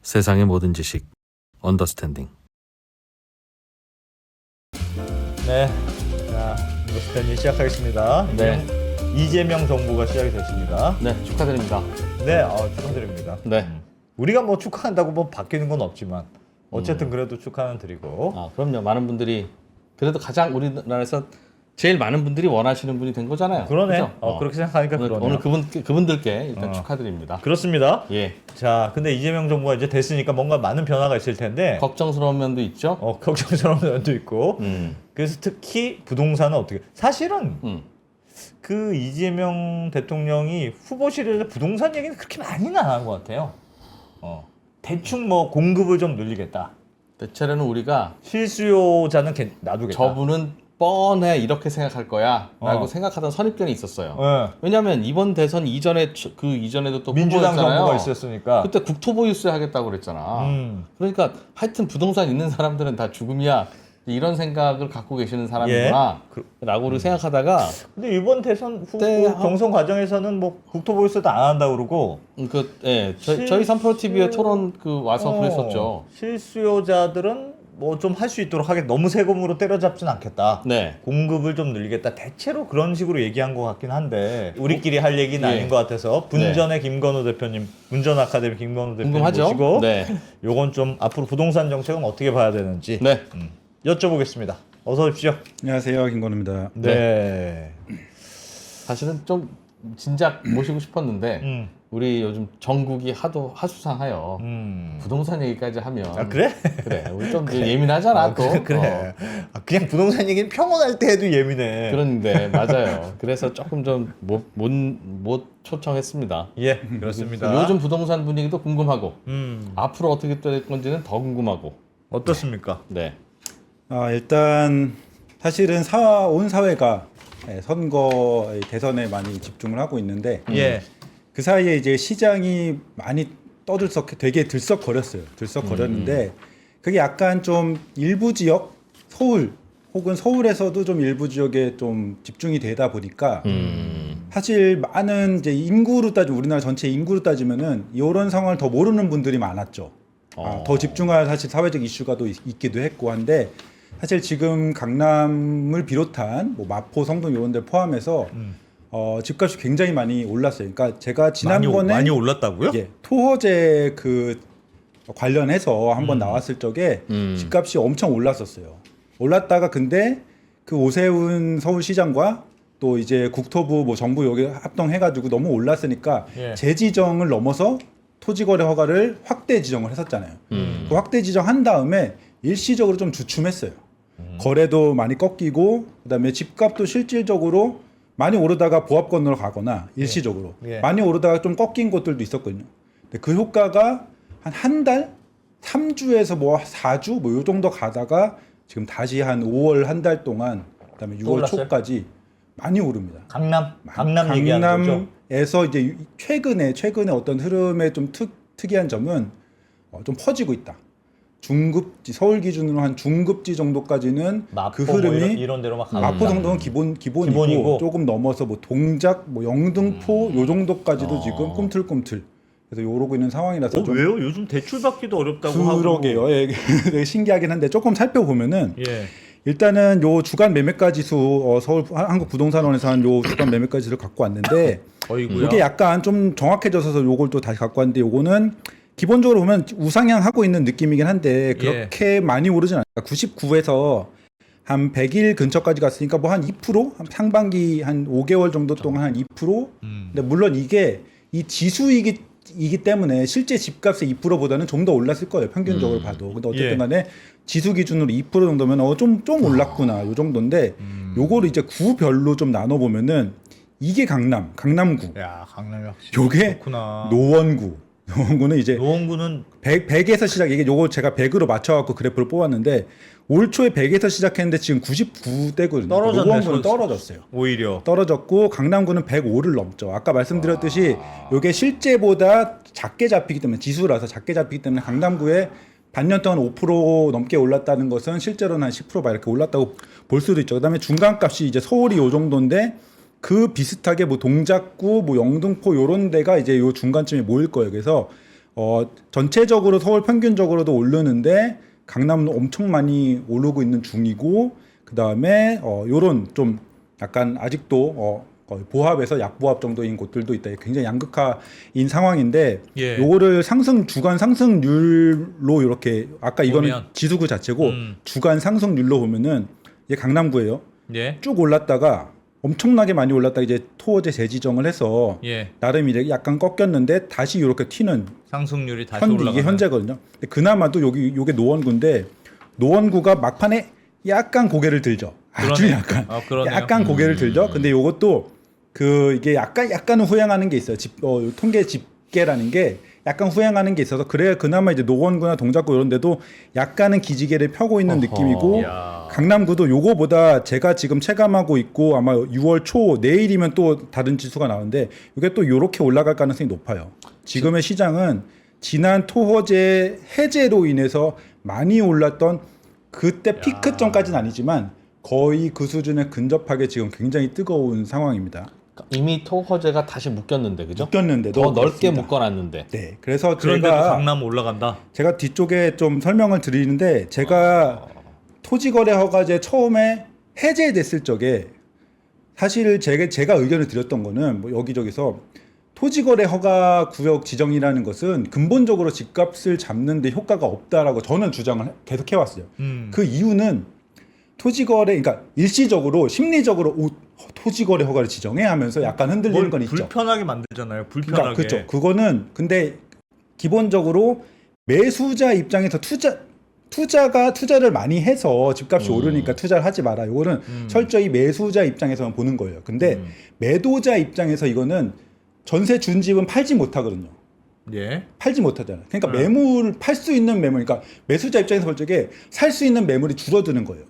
세상의 모든 지식 언더스탠딩. 네, 자, 언더스탠딩 시작하겠습니다. 네. 이재명 정부가 시작이 됐습니다. 네, 축하드립니다. 네, 축하드립니다. 네. 우리가 뭐 축하한다고 뭐 바뀌는 건 없지만 어쨌든 그래도 축하는 드리고. 그럼요. 많은 분들이 그래도 가장 우리나라에서 제일 많은 분들이 원하시는 분이 된 거잖아요. 그러네. 그죠? 그렇게 생각하니까 오늘, 그러네요. 오늘 그분들께 일단 축하드립니다. 그렇습니다. 예. 자, 근데 이재명 정부가 이제 됐으니까 뭔가 많은 변화가 있을 텐데 걱정스러운 면도 있죠. 걱정스러운 면도 있고. 음. 그래서 특히 부동산은 어떻게? 사실은 그 이재명 대통령이 후보실에서 부동산 얘기는 그렇게 많이는 안 한 것 같아요. 대충 뭐 공급을 좀 늘리겠다. 대체로는 우리가 실수요자는 놔두겠다. 저분은 뻔해 이렇게 생각할 거야 라고 어. 생각하던 선입견이 있었어요. 네. 왜냐하면 이번 대선 이전에 그 이전에도 또 민주당 후보였잖아요. 정부가 있었으니까. 그때 국토보 유세 하겠다고 그랬잖아. 그러니까 하여튼 부동산 있는 사람들은 다 죽음이야 이런 생각을 갖고 계시는 사람이구나 라고 생각하다가 근데 이번 대선 후보 네, 경선 과정에서는 뭐 국토보유세도 안 한다고 그러고 저희 3프로TV에 토론 와서 그랬었죠. 실수요자들은 뭐 좀 할 수 있도록 하겠다. 너무 세금으로 때려잡진 않겠다. 네. 공급을 좀 늘리겠다. 대체로 그런 식으로 얘기한 것 같긴 한데 우리끼리 할 얘기는 예. 아닌 것 같아서 분전의 김건우 대표님, 분전 아카데미 김건우 대표님 궁금하죠? 모시고 네. 요건 좀 앞으로 부동산 정책은 어떻게 봐야 되는지 네. 여쭤보겠습니다. 어서 오십시오. 안녕하세요, 김건우입니다. 네. 사실은 좀 진작 모시고 싶었는데 우리 요즘 전국이 하도 하수상하여 부동산 얘기까지 하면 그래? 그래 우리 좀 예민하잖아 또. 그래. 그냥 부동산 얘기는 평온할 때 해도 예민해. 그런데 맞아요. 그래서 조금 좀 못 초청했습니다. 예, 그렇습니다. 요즘 부동산 분위기도 궁금하고 음, 앞으로 어떻게 될 건지는 더 궁금하고. 어떻습니까? 네. 일단 사실은 온 사회가 선거 대선에 많이 집중을 하고 있는데 예. 그 사이에 이제 시장이 많이 되게 들썩거렸어요. 들썩거렸는데 그게 약간 좀 일부 지역, 서울 혹은 서울에서도 좀 일부 지역에 좀 집중이 되다 보니까 사실 많은 이제 우리나라 전체 인구로 따지면은 이런 상황을 더 모르는 분들이 많았죠. 더 집중할 사실 사회적 이슈가 또 있기도 했고 한데 사실 지금 강남을 비롯한 뭐 마포, 성동 이런 데 포함해서 집값이 굉장히 많이 올랐어요. 그러니까 제가 지난번에 많이 올랐다고요? 예, 토호제 관련해서 한번 나왔을 적에 집값이 엄청 올랐었어요. 올랐다가 근데 그 오세훈 서울시장과 또 이제 국토부 뭐 정부 여기 합동해가지고 너무 올랐으니까 예. 재지정을 넘어서 토지거래 허가를 확대 지정을 했었잖아요. 그 확대 지정한 다음에 일시적으로 좀 주춤했어요. 거래도 많이 꺾이고 그다음에 집값도 실질적으로 많이 오르다가 보합 건너로 가거나 일시적으로 예. 많이 오르다가 좀 꺾인 것들도 있었거든요. 근데 그 효과가 한 달, 3주에서 뭐 4주 뭐 요 정도 가다가 지금 다시 한 5월 한 달 동안 그다음에 6월 올랐어요? 초까지 많이 오릅니다. 강남 얘기하는 거죠? 강남에서 이제 최근에 어떤 흐름의 좀 특이한 점은 좀 퍼지고 있다. 중급지 서울 기준으로 한 중급지 정도까지는 마포 그 흐름이 뭐 이런 데로 막 가는 마포 정도는 기본이고 조금 넘어서 뭐 동작, 뭐 영등포 요 정도까지도 지금 꿈틀꿈틀 그래서 요러고 있는 상황이라서 좀 왜요? 요즘 대출 받기도 어렵다고 하고. 그러게요. 예, 되게 신기하긴 한데 조금 살펴보면은 예. 일단은 요 주간 매매가 지수 서울 한국부동산원에서 한 요 주간 매매가 지수를 갖고 왔는데 어이구야. 이게 약간 좀 정확해져서 요걸 또 다시 갖고 왔는데 요거는 기본적으로 보면 우상향 하고 있는 느낌이긴 한데 그렇게 많이 오르진 않아요. 99에서 한 100일 근처까지 갔으니까 뭐 한 2%? 한 상반기 한 5개월 정도 동안 한 2%? 근데 물론 이게 이 지수이기 때문에 실제 집값의 2%보다는 좀 더 올랐을 거예요. 평균적으로 봐도. 근데 어쨌든 간에 지수 기준으로 2% 정도면 좀 올랐구나. 요 정도인데 요거를 이제 구별로 좀 나눠 보면은 이게 강남구. 야, 강남이 확실히 요게 좋구나. 노원구는 이제 노원구는 100에서 시작. 이게 요거 제가 100으로 맞춰갖고 그래프를 뽑았는데 올 초에 100에서 시작했는데 지금 99대거든요. 떨어졌네, 노원구는 떨어졌어요. 오히려 떨어졌고 강남구는 105를 넘죠. 아까 말씀드렸듯이 이게 실제보다 작게 잡히기 때문에 지수라서 작게 잡히기 때문에 강남구에 반년 동안 5% 넘게 올랐다는 것은 실제로는 한 10%가 이렇게 올랐다고 볼 수도 있죠. 그다음에 중간값이 이제 서울이 요 정도인데 그 비슷하게 뭐 동작구, 뭐 영등포 요런 데가 이제 요 중간쯤에 모일 거예요. 그래서 전체적으로 서울 평균적으로도 오르는데 강남은 엄청 많이 오르고 있는 중이고 그 다음에 요런 좀 약간 아직도 거의 보합에서 약보합 정도인 곳들도 있다. 굉장히 양극화인 상황인데 예. 요거를 주간 상승률로 이렇게 아까 이거는 보면. 지수구 자체고 주간 상승률로 보면은 이게 강남구예요. 예. 쭉 올랐다가 엄청나게 많이 올랐다가 이제 토어제 재지정을 해서 예. 나름 이제 약간 꺾였는데 다시 이렇게 튀는 상승률이 다시 올라가는. 이게 현재거든요. 근데 그나마도 요게 노원구인데 노원구가 막판에 약간 고개를 들죠. 아주 그러네. 약간 그러네요. 약간 고개를 들죠. 근데 요것도 이게 약간은 후행하는 게 있어요. 통계 집계라는 게 약간 후행하는 게 있어서 그래야 그나마 이제 노원구나 동작구 이런 데도 약간은 기지개를 펴고 있는 느낌이고 야. 강남구도 요거보다 제가 지금 체감하고 있고 아마 6월 초 내일이면 또 다른 지수가 나오는데 이게 또 요렇게 올라갈 가능성이 높아요. 지금의 시장은 지난 토호제 해제로 인해서 많이 올랐던 그때 피크점까지는 아니지만 거의 그 수준에 근접하게 지금 굉장히 뜨거운 상황입니다. 이미 토호제가 다시 묶였는데 그죠? 묶였는데도 더 넓게 그렇습니다. 묶어놨는데. 네, 그래서 그런데도 강남 올라간다. 제가 뒤쪽에 좀 설명을 드리는데 제가 토지거래 허가제 처음에 해제됐을 적에 사실 제가 의견을 드렸던 거는 뭐 여기저기서 토지거래 허가 구역 지정이라는 것은 근본적으로 집값을 잡는 데 효과가 없다라고 저는 주장을 계속 해왔어요. 그 이유는 토지거래, 그러니까 일시적으로 심리적으로 토지거래 허가를 지정해 하면서 약간 흔들리는 건 있죠. 불편하게 만들잖아요. 불편하게. 그러니까 그렇죠. 그거는 근데 기본적으로 매수자 입장에서 투자를 많이 해서 집값이 오르니까 투자를 하지 마라. 이거는 철저히 매수자 입장에서만 보는 거예요. 근데 매도자 입장에서 이거는 전세 준 집은 팔지 못하거든요. 예. 팔지 못하잖아요. 그러니까 매물 팔 수 있는 매물, 그러니까 매수자 입장에서 볼 적에 살 수 있는 매물이 줄어드는 거예요.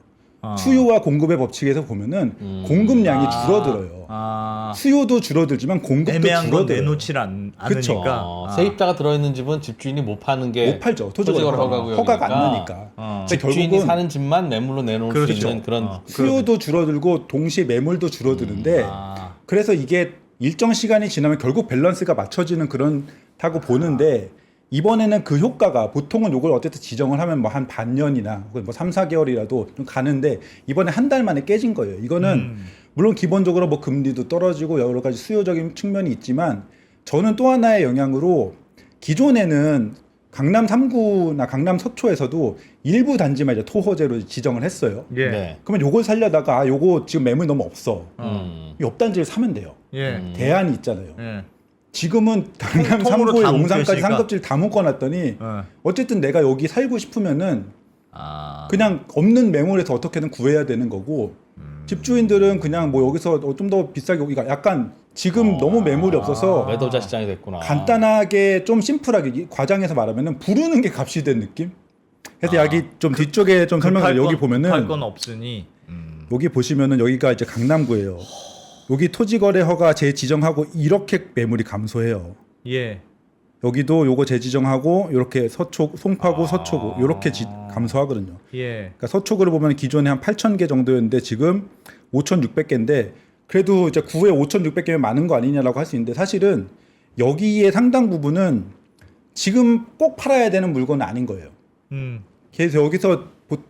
수요와 공급의 법칙에서 보면은 공급량이 줄어들어요. 수요도 줄어들지만 공급도 애매한 건 줄어들어요. 내놓질 그쵸. 않으니까. 세입자가 들어있는 집은 집주인이 못 파는 게 못 팔죠. 토지거래 허가가 안 나니까. 집주인이 결국은 사는 집만 매물로 내놓을 그렇죠. 수 있는 그런 수요도 줄어들고 동시에 매물도 줄어드는데 그래서 이게 일정 시간이 지나면 결국 밸런스가 맞춰지는 그런 타고 보는데 이번에는 그 효과가 보통은 요걸 어쨌든 지정을 하면 뭐 한 반년이나 혹은 뭐 3, 4개월이라도 좀 가는데 이번에 한 달 만에 깨진 거예요. 이거는 물론 기본적으로 뭐 금리도 떨어지고 여러 가지 수요적인 측면이 있지만 저는 또 하나의 영향으로 기존에는 강남 3구나 강남 서초에서도 일부 단지만 이제 토호제로 지정을 했어요. 예. 네. 그러면 요걸 살려다가 요거 지금 매물 너무 없어. 옆 단지를 사면 돼요. 예. 대안이 있잖아요. 예. 지금은 강남 통으로 3구에 다 용산까지 묶여있으니까. 상급지를 다 묶어놨더니 예. 어쨌든 내가 여기 살고 싶으면은 그냥 없는 매물에서 어떻게든 구해야 되는 거고 집주인들은 그냥 뭐 여기서 좀 더 비싸게 그러니까 약간 지금 너무 매물이 없어서 매도자 시장이 됐구나. 간단하게 좀 심플하게 과장해서 말하면은 부르는 게 값이 된 느낌? 그래서 여기 좀 뒤쪽에 좀 설명을 여기 보면은 할 건 없으니. 여기 보시면은 여기가 이제 강남구예요. 여기 토지거래 허가 재지정하고 이렇게 매물이 감소해요. 예. 여기도 요거 재지정하고 이렇게 송파구 서초구 이렇게 감소하거든요. 예. 그러니까 서초구를 보면 기존에 한 8,000개 정도였는데 지금 5,600개인데 그래도 이제 구에 5,600개면 많은 거 아니냐라고 할 수 있는데 사실은 여기에 상당 부분은 지금 꼭 팔아야 되는 물건은 아닌 거예요. 그래서 여기서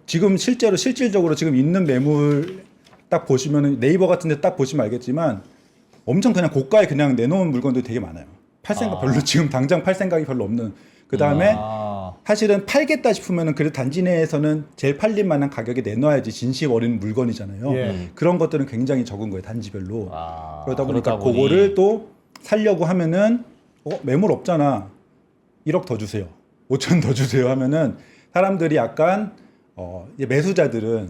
지금 실질적으로 지금 있는 매물 딱 보시면은 네이버 같은 데 딱 보시면 알겠지만 엄청 그냥 고가에 그냥 내놓은 물건들이 되게 많아요. 팔 생각 별로 지금 당장 팔 생각이 별로 없는. 그다음에 사실은 팔겠다 싶으면은 그래도 단지 내에서는 제일 팔릴 만한 가격에 내놔야지 진심 어린 물건이잖아요. 예. 그런 것들은 굉장히 적은 거예요. 단지별로. 그러다 보니까 보니. 그거를 또 살려고 하면은 매물 없잖아. 1억 더 주세요. 5천 더 주세요 하면은 사람들이 약간 이제 매수자들은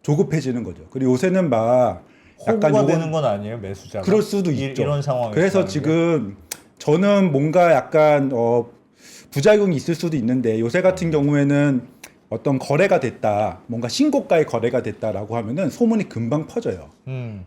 조급해지는 거죠. 그리고 요새는 막 약간 호구가 되는 건 아니에요, 매수자가. 그럴 수도 있죠. 이런 상황에서. 그래서 지금 저는 뭔가 약간 부작용이 있을 수도 있는데 요새 같은 경우에는 어떤 거래가 됐다, 뭔가 신고가의 거래가 됐다라고 하면은 소문이 금방 퍼져요.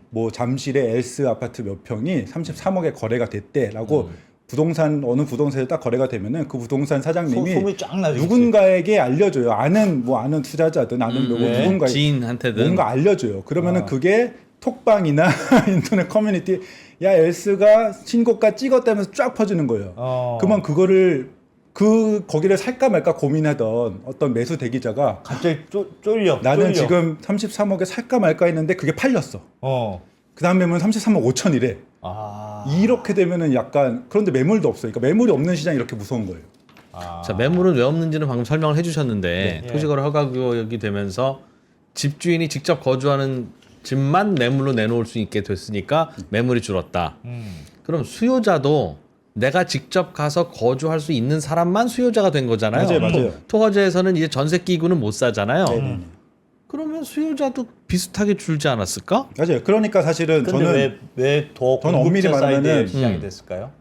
뭐 잠실의 엘스 아파트 몇 평이 33억에 거래가 됐대라고 부동산 어느 부동산에 딱 거래가 되면은 그 부동산 사장님이 소문이 쫙 나죠. 누군가에게 알려줘요. 아는 투자자든 아는 누군가에 지인한테든 뭔가 알려줘요. 그러면은 그게 톡방이나 인터넷 커뮤니티 야 엘스가 신고가 찍었다면서 쫙 퍼지는 거예요. 그러면 그거를 거기를 살까 말까 고민하던 어떤 매수 대기자가 갑자기 쫄려. 나는 쫄려. 지금 33억에 살까 말까 했는데 그게 팔렸어. 그 다음 매물은 33억 5천이래. 이렇게 되면은 약간 그런데 매물도 없어요. 그러니까 매물이 없는 시장이 이렇게 무서운 거예요. 자, 매물은 왜 없는지는 방금 설명을 해주셨는데 네. 토지거래 허가구역이 되면서 집주인이 직접 거주하는 집만 매물로 내놓을 수 있게 됐으니까 매물이 줄었다. 그럼 수요자도 내가 직접 가서 거주할 수 있는 사람만 수요자가 된 거잖아요. 맞아요. 토거제에서는 이제 전세 끼고는 못 사잖아요. 네네네. 그러면 수요자도 비슷하게 줄지 않았을까? 맞아요. 그러니까 사실은 근데 저는 왜더 저는 엄밀히 공급자 사이드의 말하면은 시장이 됐을까요?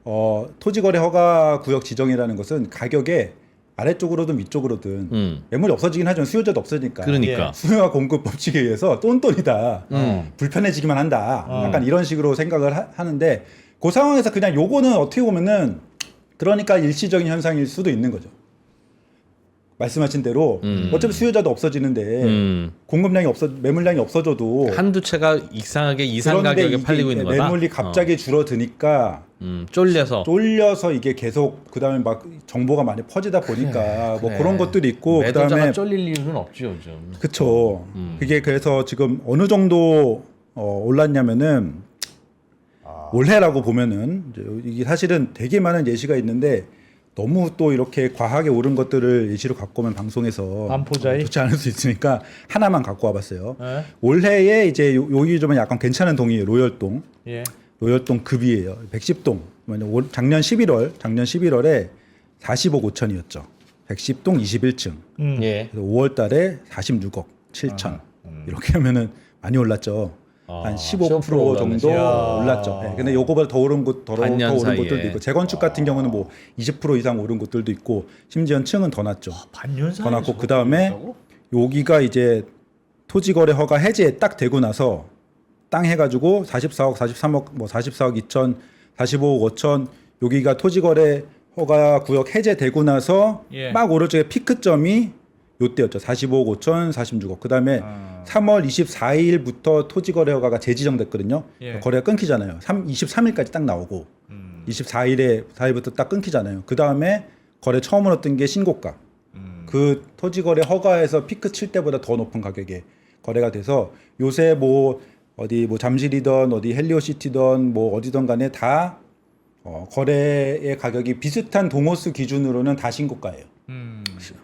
토지거래 허가 구역 지정이라는 것은 가격에 아래쪽으로든 위쪽으로든 매물이 없어지긴 하지만 수요자도 없어지니까 그러니까. 수요와 공급 법칙에 의해서 똔똔이다. 불편해지기만 한다. 약간 이런 식으로 생각을 하는데 그 상황에서 그냥 요거는 어떻게 보면은 그러니까 일시적인 현상일 수도 있는 거죠. 말씀하신 대로 어차피 수요자도 없어지는데 공급량이 매물량이 없어져도 한두 채가 이상하게 이상 그런데 가격에 이게 팔리고 있는 거다. 매물이 갑자기 줄어드니까 쫄려서 이게 계속 그다음에 막 정보가 많이 퍼지다 보니까 뭐 그래. 그런 것들이 있고 매도자가 그다음에 쫄릴 이유는 없죠 요즘. 그쵸. 그게 그래서 지금 어느 정도 올랐냐면은 올해라고 보면은 이제 이게 사실은 되게 많은 예시가 있는데 너무 또 이렇게 과하게 오른 것들을 예시로 갖고 오면 방송에서 반포자이? 좋지 않을 수 있으니까 하나만 갖고 와봤어요. 네. 올해에 이제 여기 좀 약간 괜찮은 동이 로열동. 예. 로열동 급이에요. 110동. 작년 11월에 40억 5천이었죠. 110동 21층. 예. 그래서 5월 달에 46억 7천. 이렇게 하면은 많이 올랐죠. 한 15% 15% 정도 올랐네. 올랐죠. 네, 근데 요거보다 더 오른 반년 오른 사이에. 곳들도 있고 재건축 같은 경우는 뭐 20% 이상 오른 곳들도 있고 심지어 층은 더 낮죠. 반년 사이 더 낮고 그 다음에 여기가 이제 토지거래 허가 해제 딱 되고 나서 땅 해가지고 44억, 43억, 뭐 44억 2천, 45억 5천 여기가 토지거래 허가 구역 해제되고 나서 예. 막 오를 적에 피크점이 요때였죠. 45억 5천, 46억. 그 다음에 3월 24일부터 토지거래 허가가 재지정됐거든요. 예. 거래가 끊기잖아요. 23일까지 딱 나오고 4일부터 딱 끊기잖아요. 그 다음에 거래 처음으로 뜬 게 신고가. 그 토지거래 허가에서 피크 칠 때보다 더 높은 가격에 거래가 돼서 요새 뭐 어디 뭐 잠실이든 어디 헬리오시티든 뭐 어디든 간에 다 거래의 가격이 비슷한 동호수 기준으로는 다 신고가예요.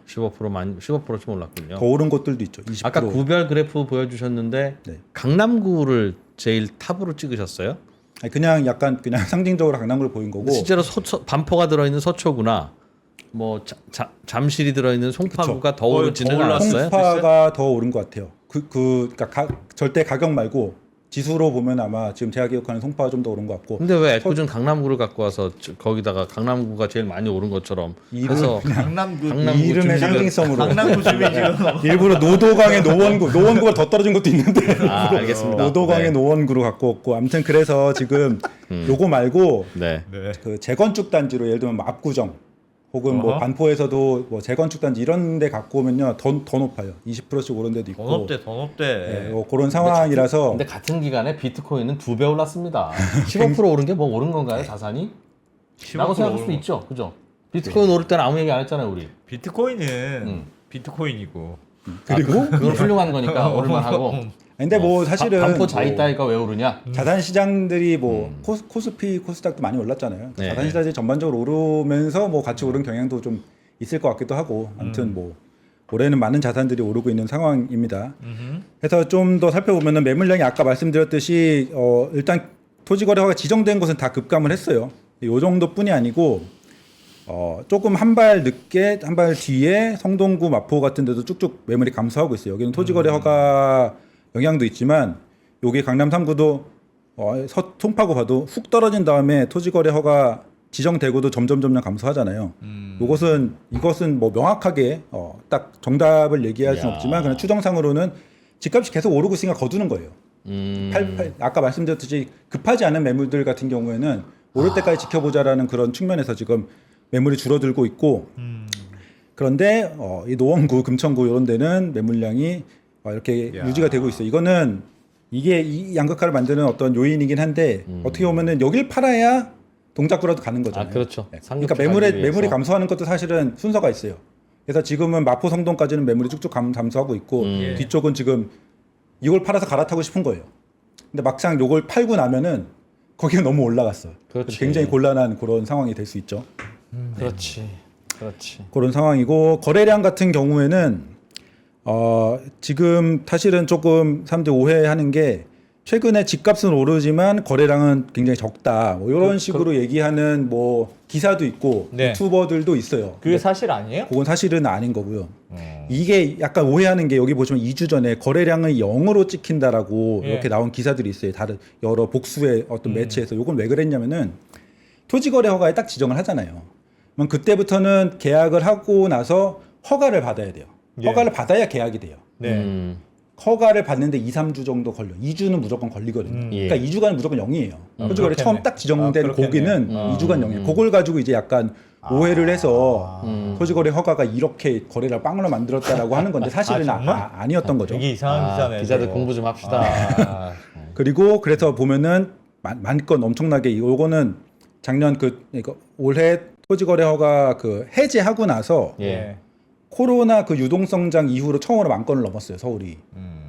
15%좀 올랐군요. 더 오른 곳들도 있죠. 20%. 아까 구별 그래프 보여주셨는데 네. 강남구를 제일 탑으로 찍으셨어요? 아니, 그냥 약간 그냥 상징적으로 강남구를 보인 거고. 실제로 반포가 들어있는 서초구나 뭐 잠실이 들어있는 송파구가 더 오르지는 더 올랐어요? 않았어요? 송파가 더 오른 것 같아요. 그러니까 절대 가격 말고 지수로 보면 아마 지금 제가 기억하는 송파가 좀 더 오른 것 같고. 근데 왜 애꿎은 강남구를 갖고 와서 거기다가 강남구가 제일 많이 오른 것처럼 해서 강남구 강남구 이름의 좀 상징성으로 강남구 주민 지금 일부러 노도강의 노원구가 더 떨어진 것도 있는데 알겠습니다. 노도강의 네. 노원구로 갖고 왔고 아무튼 그래서 지금 요거 말고 네. 그 재건축 단지로 예를 들면 뭐 압구정 혹은 뭐 어허. 반포에서도 뭐 재건축 단지 이런 데 갖고 오면요 더 높아요. 20%씩 오른 데도 있고. 더 높대. 뭐 그런 상황이라서 근데 같은 기간에 비트코인은 2배 올랐습니다. 15% 오른 게 뭐 오른 건가요, 자산이? 라고 생각할 수도 있죠. 그죠? 비트코인 오를 때는 아무 얘기 안 했잖아요, 우리. 비트코인은 비트코인이고. 그리고 그건 훌륭한 거니까 오를만 하고. 근데 뭐 사실은 반포 자이따이가 왜 오르냐? 자산 시장들이 뭐 코스피 코스닥도 많이 올랐잖아요. 네. 자산 시장이 전반적으로 오르면서 뭐 같이 오른 경향도 좀 있을 것 같기도 하고 아무튼 뭐 올해는 많은 자산들이 오르고 있는 상황입니다. 그래서 좀 더 살펴보면은 매물량이 아까 말씀드렸듯이 일단 토지거래허가 지정된 곳은 다 급감을 했어요. 이 정도뿐이 아니고 조금 한 발 늦게 한 발 뒤에 성동구 마포 같은 데도 쭉쭉 매물이 감소하고 있어요. 여기는 토지거래허가 영향도 있지만 여기 강남 3구도 송파구 봐도 훅 떨어진 다음에 토지거래허가 지정되고도 점점 감소하잖아요. 이것은 뭐 명확하게 딱 정답을 얘기할 수는 없지만 그냥 추정상으로는 집값이 계속 오르고 있으니까 거두는 거예요. 아까 말씀드렸듯이 급하지 않은 매물들 같은 경우에는 오를 때까지 지켜보자라는 그런 측면에서 지금 매물이 줄어들고 있고 그런데 이 노원구, 금천구 이런 데는 매물량이 이렇게 유지가 되고 있어요. 이거는 이게 이 양극화를 만드는 어떤 요인이긴 한데 어떻게 보면은 여길 팔아야 동작구라도 가는 거잖아요. 아, 그렇죠. 네. 상급지 그러니까 가기 위해서. 매물이 감소하는 것도 사실은 순서가 있어요. 그래서 지금은 마포 성동까지는 매물이 쭉쭉 감소하고 있고 예. 뒤쪽은 지금 이걸 팔아서 갈아타고 싶은 거예요. 근데 막상 요걸 팔고 나면은 거기가 너무 올라갔어요. 그렇지. 그래서 굉장히 곤란한 그런 상황이 될 수 있죠. 그렇지. 그렇지. 그런 상황이고 거래량 같은 경우에는 지금 사실은 조금 사람들이 오해하는 게 최근에 집값은 오르지만 거래량은 굉장히 적다. 뭐 이런 식으로 얘기하는 뭐 기사도 있고 네. 유튜버들도 있어요. 그게 사실 아니에요? 그건 사실은 아닌 거고요. 이게 약간 오해하는 게 여기 보시면 2주 전에 거래량을 0으로 찍힌다라고 예. 이렇게 나온 기사들이 있어요. 다른 여러 복수의 어떤 매체에서 이건 왜 그랬냐면은 토지거래 허가에 딱 지정을 하잖아요. 그럼 그때부터는 계약을 하고 나서 허가를 받아야 돼요. 예. 허가를 받아야 계약이 돼요. 네. 허가를 받는데 2, 3주 정도 걸려. 2주는 무조건 걸리거든요. 예. 그러니까 2주간은 무조건 0이에요. 토지거래 그렇겠네. 처음 딱 지정된 그렇겠네요. 고기는 2주간 0이에요. 그걸 가지고 이제 약간 오해를 해서 토지거래 허가가 이렇게 거래를 빵으로 만들었다라고 하는 건데 사실은 정말? 아니었던 거죠. 되게 이상한 기사네. 기자들 저거. 공부 좀 합시다. 아, 그리고 그래서 보면은 만건 엄청나게 요거는 작년 이거 올해 토지거래 허가 해제하고 나서 예. 코로나 유동성장 이후로 처음으로 10,000건을 넘었어요, 서울이.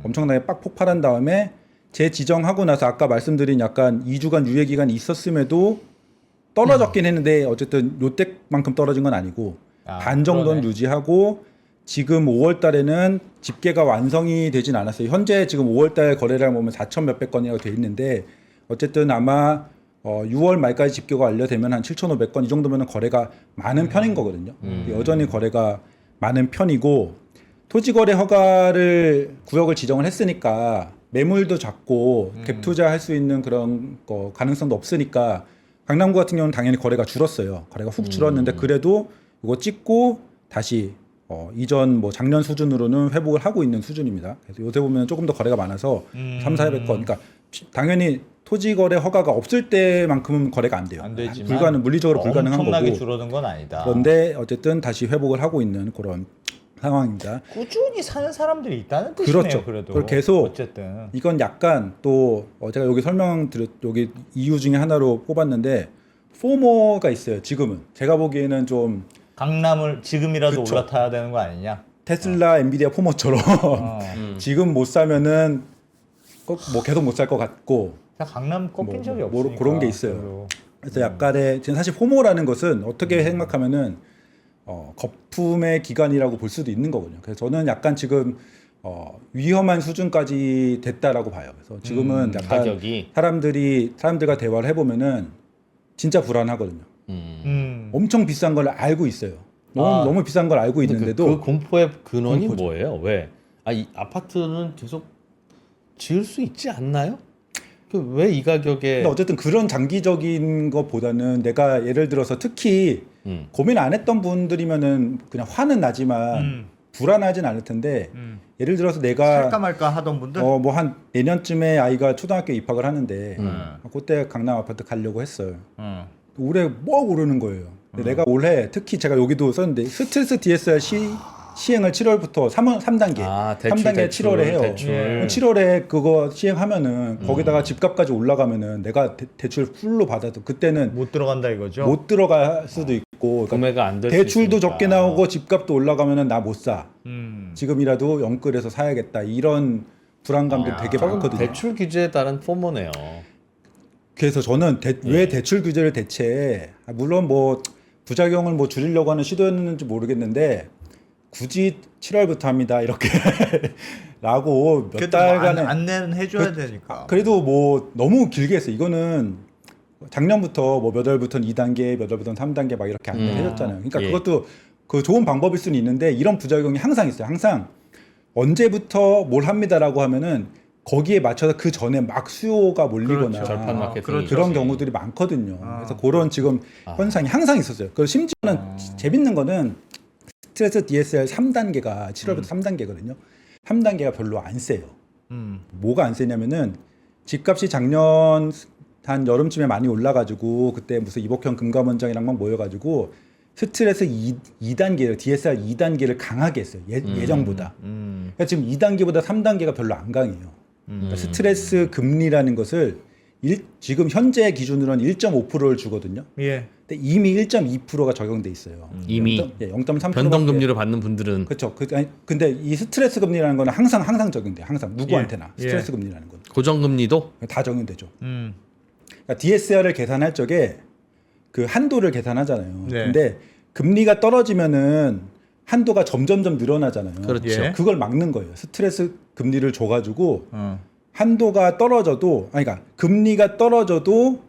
엄청나게 빡 폭발한 다음에 재지정하고 나서 아까 말씀드린 약간 2주간 유예 기간이 있었음에도 떨어졌긴 했는데 어쨌든 요때만큼 떨어진 건 아니고 반 정도는 그러네. 유지하고 지금 5월 달에는 집계가 완성이 되진 않았어요. 현재 지금 5월 달 거래량 보면 4,000 몇백 건이라고 돼 있는데 어쨌든 아마 6월 말까지 집계가 완료되면 한 7,500건 이 정도면 거래가 많은 편인 거거든요. 여전히 거래가 많은 편이고 토지거래 허가를 구역을 지정을 했으니까 매물도 작고 갭 투자할 수 있는 그런 가능성도 없으니까 강남구 같은 경우는 당연히 거래가 줄었어요. 거래가 훅 줄었는데 그래도 이거 찍고 다시 이전 뭐 작년 수준으로는 회복을 하고 있는 수준입니다. 그래서 요새 보면 조금 더 거래가 많아서 3,400건. 그러니까 당연히 토지거래 허가가 없을 때만큼은 거래가 안 돼요. 안 되지만 물리적으로 불가능한 엄청나게 거고. 줄어든 건 아니다. 그런데 어쨌든 다시 회복을 하고 있는 그런 상황입니다. 꾸준히 사는 사람들이 있다는 뜻이네요. 그렇죠. 그래도 그걸 계속 어쨌든 이건 약간 또 제가 여기 여기 이유 중에 하나로 뽑았는데 포모가 있어요. 지금은 제가 보기에는 좀 강남을 지금이라도 그쵸. 올라타야 되는 거 아니냐? 테슬라, 엔비디아 포모처럼 지금 못 사면은 꼭 뭐 계속 못 살 것 같고 강남 꺾인 적이 뭐 없으니까 그런 게 있어요. 별로. 그래서 약간의 지금 사실 포모라는 것은 어떻게 생각하면은 거품의 기간이라고 볼 수도 있는 거거든요. 그래서 저는 약간 지금 위험한 수준까지 됐다라고 봐요. 그래서 지금은 약간 가격이 사람들과 대화를 해보면은 진짜 불안하거든요. 엄청 비싼 걸 알고 있어요. 너무 비싼 걸 알고 있는데도 그 공포의 근원이 공포죠. 뭐예요? 왜? 이 아파트는 계속 지을 수 있지 않나요? 왜 이 가격에? 근데 어쨌든 그런 장기적인 것보다는 내가 예를 들어서 특히 고민 안 했던 분들이면은 그냥 화는 나지만 불안하진 않을 텐데 예를 들어서 내가 살까 말까 하던 분들 뭐 한 내년쯤에 아이가 초등학교 입학을 하는데 그때 강남 아파트 가려고 했어요. 올해 뭐 오르는 거예요. 근데 내가 올해 특히 제가 여기도 썼는데 스트레스 DSR 시행을 7월부터 3단계 대출, 3단계 대출, 7월에 해요. 대출. 그럼 7월에 그거 시행하면은 거기다가 집값까지 올라가면은 내가 대출 풀로 받아도 그때는 못 들어간다 이거죠. 못 들어갈 수도 있고 그러니까 구매가 안 될 수 대출도 있으니까. 적게 나오고 집값도 올라가면은 나 못 사. 지금이라도 영끌해서 사야겠다. 이런 불안감들 되게 많거든요. 대출 규제에 따른 포모네요. 그래서 저는 왜 대출 규제를 물론 뭐 부작용을 뭐 줄이려고 하는 시도였는지 모르겠는데 굳이 7월부터 합니다 이렇게 라고 몇 그래도 달간의 안내는 해줘야 되니까. 그래도 뭐 너무 길게 했어요. 이거는 작년부터 뭐 몇 월부터는 2단계, 몇 월부터는 3단계 막 이렇게 안내를 해줬잖아요. 그러니까 예. 그것도 좋은 방법일 수는 있는데 이런 부작용이 항상 있어요. 항상 언제부터 뭘 합니다라고 하면은 거기에 맞춰서 그 전에 막 수요가 몰리거나 그렇죠. 절판 마케팅. 그렇죠. 그런 경우들이 많거든요. 그래서 그런 지금 현상이 항상 있었어요. 그리고 심지어는 재밌는 거는 스트레스 DSR 3단계가 7월부터 3단계거든요. 3단계가 별로 안 세요. 뭐가 안 세냐면은 집값이 작년 한 여름쯤에 많이 올라가지고 그때 무슨 이복형 금감원장이랑 막 모여가지고 스트레스 2단계를 DSR 2단계를 강하게 했어요. 예정보다. 그러니까 지금 2단계보다 3단계가 별로 안 강해요. 그러니까 스트레스 금리라는 것을 지금 현재 기준으로는 1.5%를 주거든요. 예. 근데 이미 1.2%가 적용돼 있어요. 이미 0.3% 변동금리를 받는 분들은 그렇죠. 근데 이 스트레스 금리라는 거는 항상 적용돼. 항상 누구한테나 예. 스트레스 금리라는 건 고정금리도 다 적용되죠. 그러니까 DSR을 계산할 적에 그 한도를 계산하잖아요. 네. 근데 금리가 떨어지면은 한도가 점점점 늘어나잖아요. 그렇죠. 예. 그걸 막는 거예요. 스트레스 금리를 줘가지고 어. 한도가 떨어져도 그러니까 금리가 떨어져도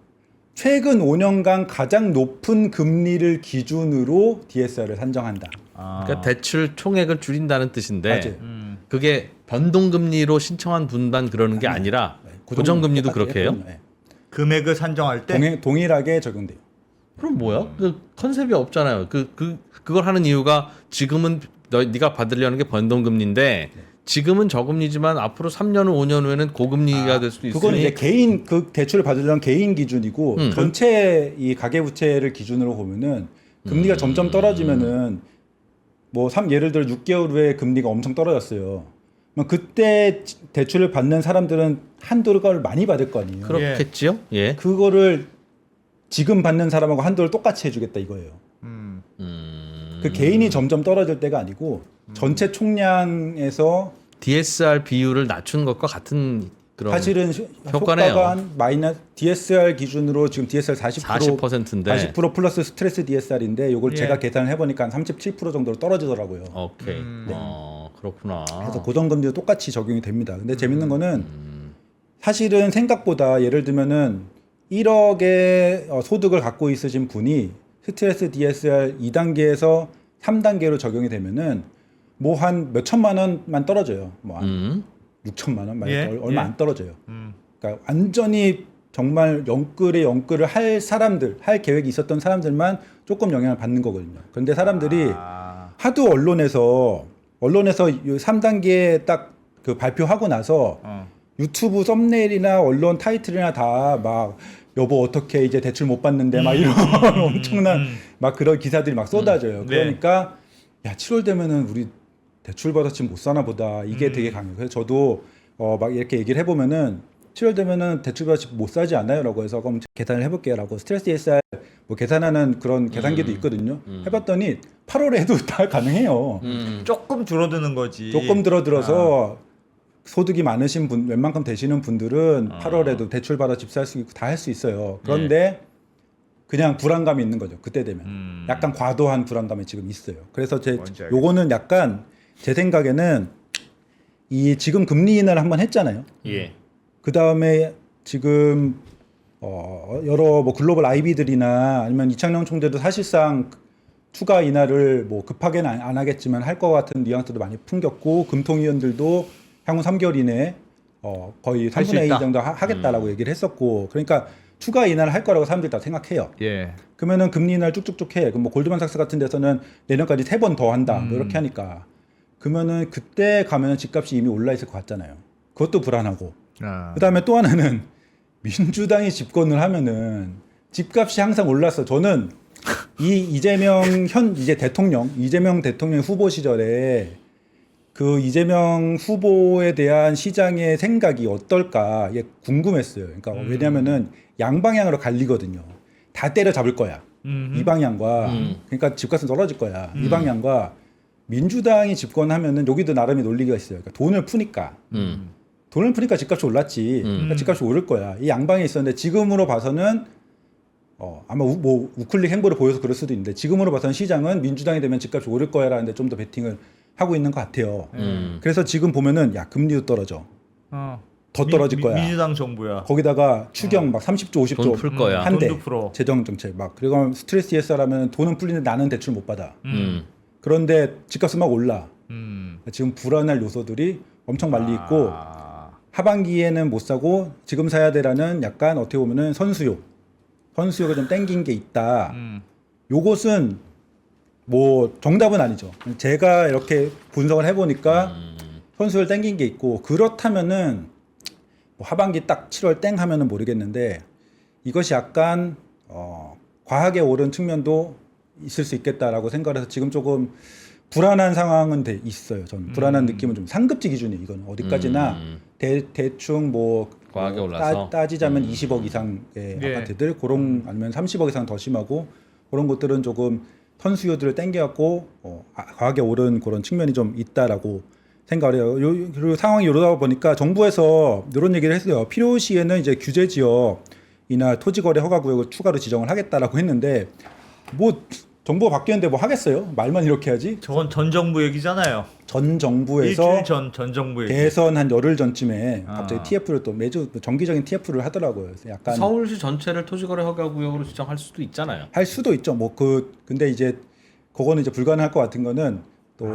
최근 5년간 가장 높은 금리를 기준으로 DSR을 산정한다. 그러니까 대출 총액을 줄인다는 뜻인데 맞아요. 그게 변동금리로 신청한 분만 그러는 게 아니라 고정금리도 그렇게 해요? 네. 금액을 산정할 때 동일하게 적용돼요. 그럼 뭐야? 그 컨셉이 없잖아요. 그걸 하는 이유가 지금은 네가 받으려는 게 변동금리인데 지금은 저금리지만 앞으로 3년 후 5년 후에는 고금리가 될 수도 그거는 있으니 이제 개인 그 대출을 받으려는 개인 기준이고 전체 이 가계부채를 기준으로 보면은 금리가 점점 떨어지면은 뭐 예를 들어 6개월 후에 금리가 엄청 떨어졌어요. 그럼 그때 대출을 받는 사람들은 한도를 많이 받을 거 아니에요. 그렇겠지요? 예. 그거를 지금 받는 사람하고 한도를 똑같이 해주겠다 이거예요. 그 개인이 점점 떨어질 때가 아니고 전체 총량에서 DSR 비율을 낮춘 것과 같은 그런 사실은 효과네요. 효과가 한 마이너스 DSR 기준으로 지금 DSR 40%인데 40% 플러스 스트레스 DSR인데 이걸 예. 제가 계산을 해보니까 한 37% 정도로 떨어지더라고요. 오케이. 그렇구나. 그래서 고정금리도 똑같이 적용이 됩니다. 근데 재밌는 거는 사실은 생각보다 예를 들면은 1억의 소득을 갖고 있으신 분이 스트레스 DSR 2단계에서 3단계로 적용이 되면은 뭐 한 몇 천만 원만 떨어져요. 뭐 한 6천만 원 예, 얼마 예. 안 떨어져요. 그러니까 완전히 정말 영끌을 할 사람들, 할 계획이 있었던 사람들만 조금 영향을 받는 거거든요. 그런데 사람들이 하도 언론에서 이 3단계 딱 그 발표하고 나서 유튜브 썸네일이나 언론 타이틀이나 다 막 여보 어떻게 이제 대출 못 받는데 막 이런 엄청난 막 그런 기사들이 막 쏟아져요. 네. 그러니까 야 7월 되면은 우리 대출 받아 지금 못 사나 보다 이게 되게 강해요. 그래서 저도 막 이렇게 얘기를 해보면은 7월 되면은 대출 받아 지금 못 사지 않아요라고 해서 그럼 계산을 해볼게요라고 스트레스 DSR 뭐 계산하는 그런 계산기도 있거든요. 해봤더니 8월에 해도 다 가능해요. 조금 줄어드는 거지. 조금 들어서 소득이 많으신 분, 웬만큼 되시는 분들은 8월에도 대출 받아 집 살 수 있고 다 할 수 있어요. 그런데 그냥 불안감이 있는 거죠. 그때 되면 약간 과도한 불안감이 지금 있어요. 그래서 뭔지 알겠어요. 요거는 약간 제 생각에는 이 지금 금리 인하를 한번 했잖아요. 예. 그 다음에 지금 여러 뭐 글로벌 IB들이나 아니면 이창용 총재도 사실상 추가 인하를 뭐 급하게는 안 하겠지만 할 것 같은 뉘앙스도 많이 풍겼고 금통위원들도 향후 3개월 이내에 거의 할수 3분의 2 있다. 정도 하겠다라고 얘기를 했었고 그러니까 추가 인하를 할 거라고 사람들이 다 생각해요. 예. 그러면은 금리 인하를 쭉쭉쭉 해. 그럼 뭐 골드만삭스 같은 데서는 내년까지 3번 더 한다. 뭐 이렇게 하니까 그러면은 그때 가면은 집값이 이미 올라 있을 것 같잖아요. 그것도 불안하고. 그다음에 또 하나는 민주당이 집권을 하면은 집값이 항상 올랐어. 저는 이 이재명 대통령 후보 시절에 그 이재명 후보에 대한 시장의 생각이 어떨까 이게 궁금했어요. 그러니까 왜냐면은 양방향으로 갈리거든요. 다 때려잡을 거야. 이 방향과 그러니까 집값은 떨어질 거야. 이 방향과 민주당이 집권하면은 여기도 나름의 논리가 있어요. 그러니까 돈을 푸니까 집값이 올랐지. 그러니까 집값이 오를 거야. 이 양방에 있었는데 지금으로 봐서는 아마 우클릭 행보를 보여서 그럴 수도 있는데 지금으로 봐서는 시장은 민주당이 되면 집값이 오를 거야라는데 좀 더 베팅을 하고 있는 것 같아요. 그래서 지금 보면은 야 금리도 떨어져. 더 떨어질 거야. 민주당 정부야. 거기다가 추경 막 30조, 50조 돈 풀 거야. 한대 돈도 풀어. 재정 정책 막 그리고 스트레스 DSR하면 돈은 풀리는데 나는 대출 못 받아. 그런데 집값은 막 올라. 지금 불안할 요소들이 엄청 많이 있고 하반기에는 못 사고 지금 사야 되라는 약간 어떻게 보면은 선수요가 좀 땡긴 게 있다. 요것은 뭐 정답은 아니죠. 제가 이렇게 분석을 해보니까 선수를 땡긴 게 있고 그렇다면은 뭐 하반기 딱 7월 땡 하면은 모르겠는데 이것이 약간 과하게 오른 측면도 있을 수 있겠다라고 생각을 해서 지금 조금 불안한 상황은 있어요. 저는 불안한 느낌은 좀 상급지 기준이에요. 이건 어디까지나 대충 뭐 과하게 올라서 따지자면 20억 이상의 예. 아파트들 그런 아니면 30억 이상 더 심하고 그런 곳들은 조금 선수요들을 땡겨갖고 과하게 오른 그런 측면이 좀 있다라고 생각을 해요. 그리고 상황이 이러다 보니까 정부에서 이런 얘기를 했어요. 필요시에는 이제 규제 지역이나 토지거래 허가구역을 추가로 지정을 하겠다라고 했는데 뭐 정부가 바뀌었는데 뭐 하겠어요? 말만 이렇게 하지? 저건 전 정부 얘기잖아요. 전 정부에서 일주일 전 정부 얘기. 대선 한 열흘 전쯤에 아. 갑자기 TF를 또 매주 정기적인 TF를 하더라고요. 그래서 약간 서울시 전체를 토지거래 허가구역으로 지정할 수도 있잖아요. 할 수도 있죠. 뭐 근데 이제 그거는 이제 불가능할 것 같은 거는 또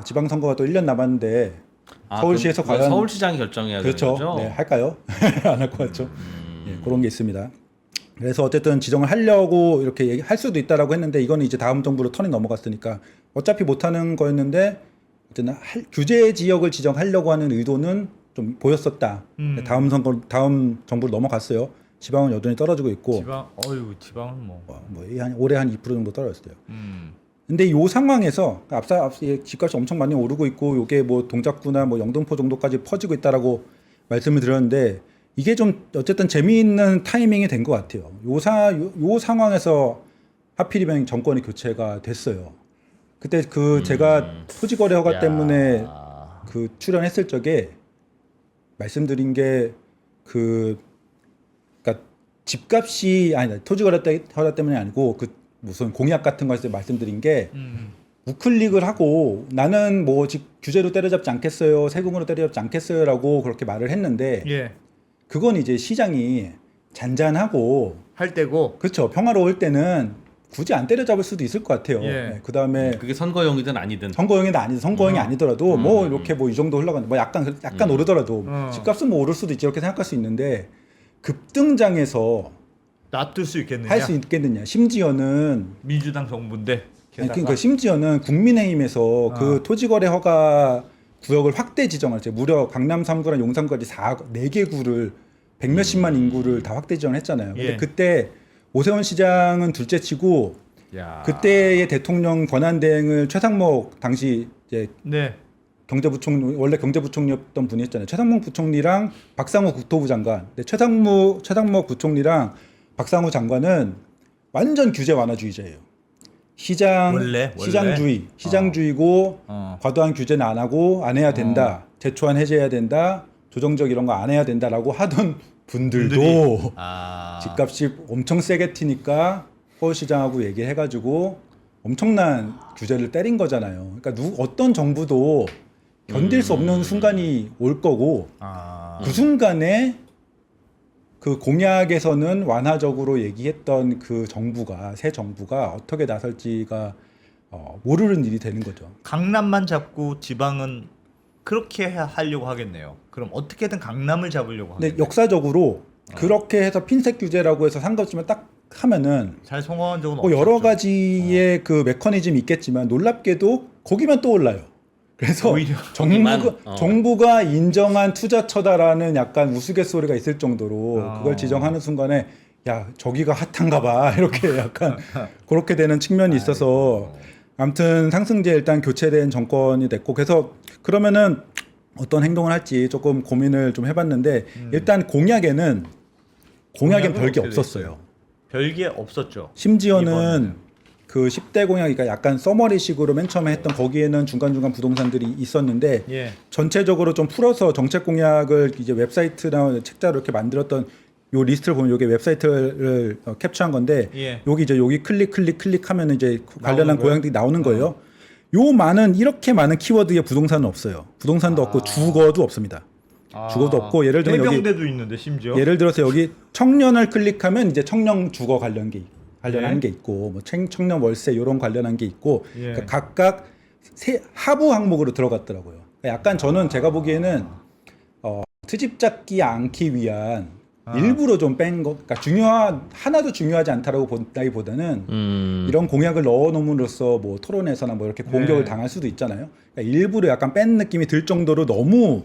지방선거가 또 1년 남았는데 서울시에서 그럼 과연 서울시장이 결정해야 그렇죠. 되는 거죠? 네, 할까요? 안 할 것 같죠. 예, 그런 게 있습니다. 그래서 어쨌든 지정을 하려고 이렇게 할 수도 있다라고 했는데 이거는 이제 다음 정부로 턴이 넘어갔으니까 어차피 못하는 거였는데 어쨌든 규제 지역을 지정하려고 하는 의도는 좀 보였었다. 다음 정부로 넘어갔어요. 지방은 여전히 떨어지고 있고 지방은 뭐. 올해 한 2% 정도 떨어졌어요. 근데 이 상황에서 앞서 집값이 엄청 많이 오르고 있고 이게 뭐 동작구나 뭐 영등포 정도까지 퍼지고 있다라고 말씀을 드렸는데 이게 좀 어쨌든 재미있는 타이밍이 된 것 같아요. 요 상황에서 하필이면 정권이 교체가 됐어요. 그때 제가 토지거래 허가 때문에 출연했을 적에 말씀드린 게 그러니까 집값이 아니 토지거래 허가 때문에 아니고 무슨 공약 같은 거에서 말씀드린 게 우클릭을 하고 나는 뭐 규제로 때려잡지 않겠어요, 세금으로 때려잡지 않겠어요라고 그렇게 말을 했는데 예. 그건 이제 시장이 잔잔하고 할 때고. 그렇죠. 평화로울 때는 굳이 안 때려잡을 수도 있을 것 같아요. 예. 네, 그다음에 그게 선거용이든 아니든 선거용이 아니더라도 뭐 이렇게 뭐 이 정도 흘러가는 뭐 약간 오르더라도 집값은 뭐 오를 수도 있지 이렇게 생각할 수 있는데 급등장에서 놔둘 수 있겠느냐? 할 수 있겠느냐. 심지어는 민주당 정부인데. 그러니까 심지어는 국민의힘에서 그 토지거래 허가 구역을 확대 지정할 때 무려 강남 3구랑 용산까지 4개 구를 100몇십만 인구를 다 확대 지정을 했잖아요. 근데 예. 그때 오세훈 시장은 둘째치고 그때의 대통령 권한대행을 최상목 당시 이제 네. 원래 경제부총리였던 분이 했잖아요. 최상목 부총리랑 박상호 국토부 장관. 근데 최상목 부총리랑 박상호 장관은 완전 규제 완화주의자예요. 시장주의고 과도한 규제는 안 하고 안 해야 된다. 제초안 해제해야 된다. 조정적 이런 거 안 해야 된다라고 하던 분들도 집값이 엄청 세게 튀니까 서울시장하고 얘기해가지고 엄청난 규제를 때린 거잖아요. 그러니까 어떤 정부도 견딜 수 없는 순간이 올 거고 그 순간에 그 공약에서는 완화적으로 얘기했던 새 정부가 어떻게 나설지가 모르는 일이 되는 거죠. 강남만 잡고 지방은 그렇게 하려고 하겠네요. 그럼 어떻게든 강남을 잡으려고 하겠네요. 근데 역사적으로 그렇게 해서 핀셋 규제라고 해서 상급지만 딱 하면은 잘 성공한 적은 뭐 없었죠. 여러 가지의 그 메커니즘이 있겠지만 놀랍게도 거기만 또 올라요. 그래서 오히려 정부가 인정한 투자처다라는 약간 우스갯소리가 있을 정도로 그걸 지정하는 순간에 야 저기가 핫한가 봐 이렇게 약간 그렇게 되는 측면이 있어서 아무튼 상승제 일단 교체된 정권이 됐고 그래서 그러면은 어떤 행동을 할지 조금 고민을 좀 해봤는데 일단 공약은 별게 없었어요. 별게 없었죠. 심지어는 이번에는. 그 10대 공약이니까 약간 서머리식으로 맨 처음에 했던 거기에는 중간중간 부동산들이 있었는데 예. 전체적으로 좀 풀어서 정책 공약을 이제 웹사이트나 책자로 이렇게 만들었던 요 리스트를 보면 요게 웹사이트를 캡처한 건데 예. 여기 클릭하면 이제 관련한 거예요? 공약들이 나오는 거예요. 이렇게 많은 키워드의 부동산은 없어요. 부동산도 없고 주거도 없습니다. 주거도 없고 예를 들면 여기 해병대도 있는데 심지어. 예를 들어서 여기 청년을 클릭하면 이제 청년 주거 관련한 게 있고 뭐 청년 월세 이런 관련한 게 있고 예. 그러니까 각각 하부 항목으로 들어갔더라고요. 약간 저는 제가 보기에는 트집 잡기 않기 위한 일부러 좀 뺀 거, 그러니까 하나도 중요하지 않다라고 본다기보다는 이런 공약을 넣어놓음으로써 뭐 토론에서나 뭐 이렇게 공격을 네. 당할 수도 있잖아요. 그러니까 일부러 약간 뺀 느낌이 들 정도로 너무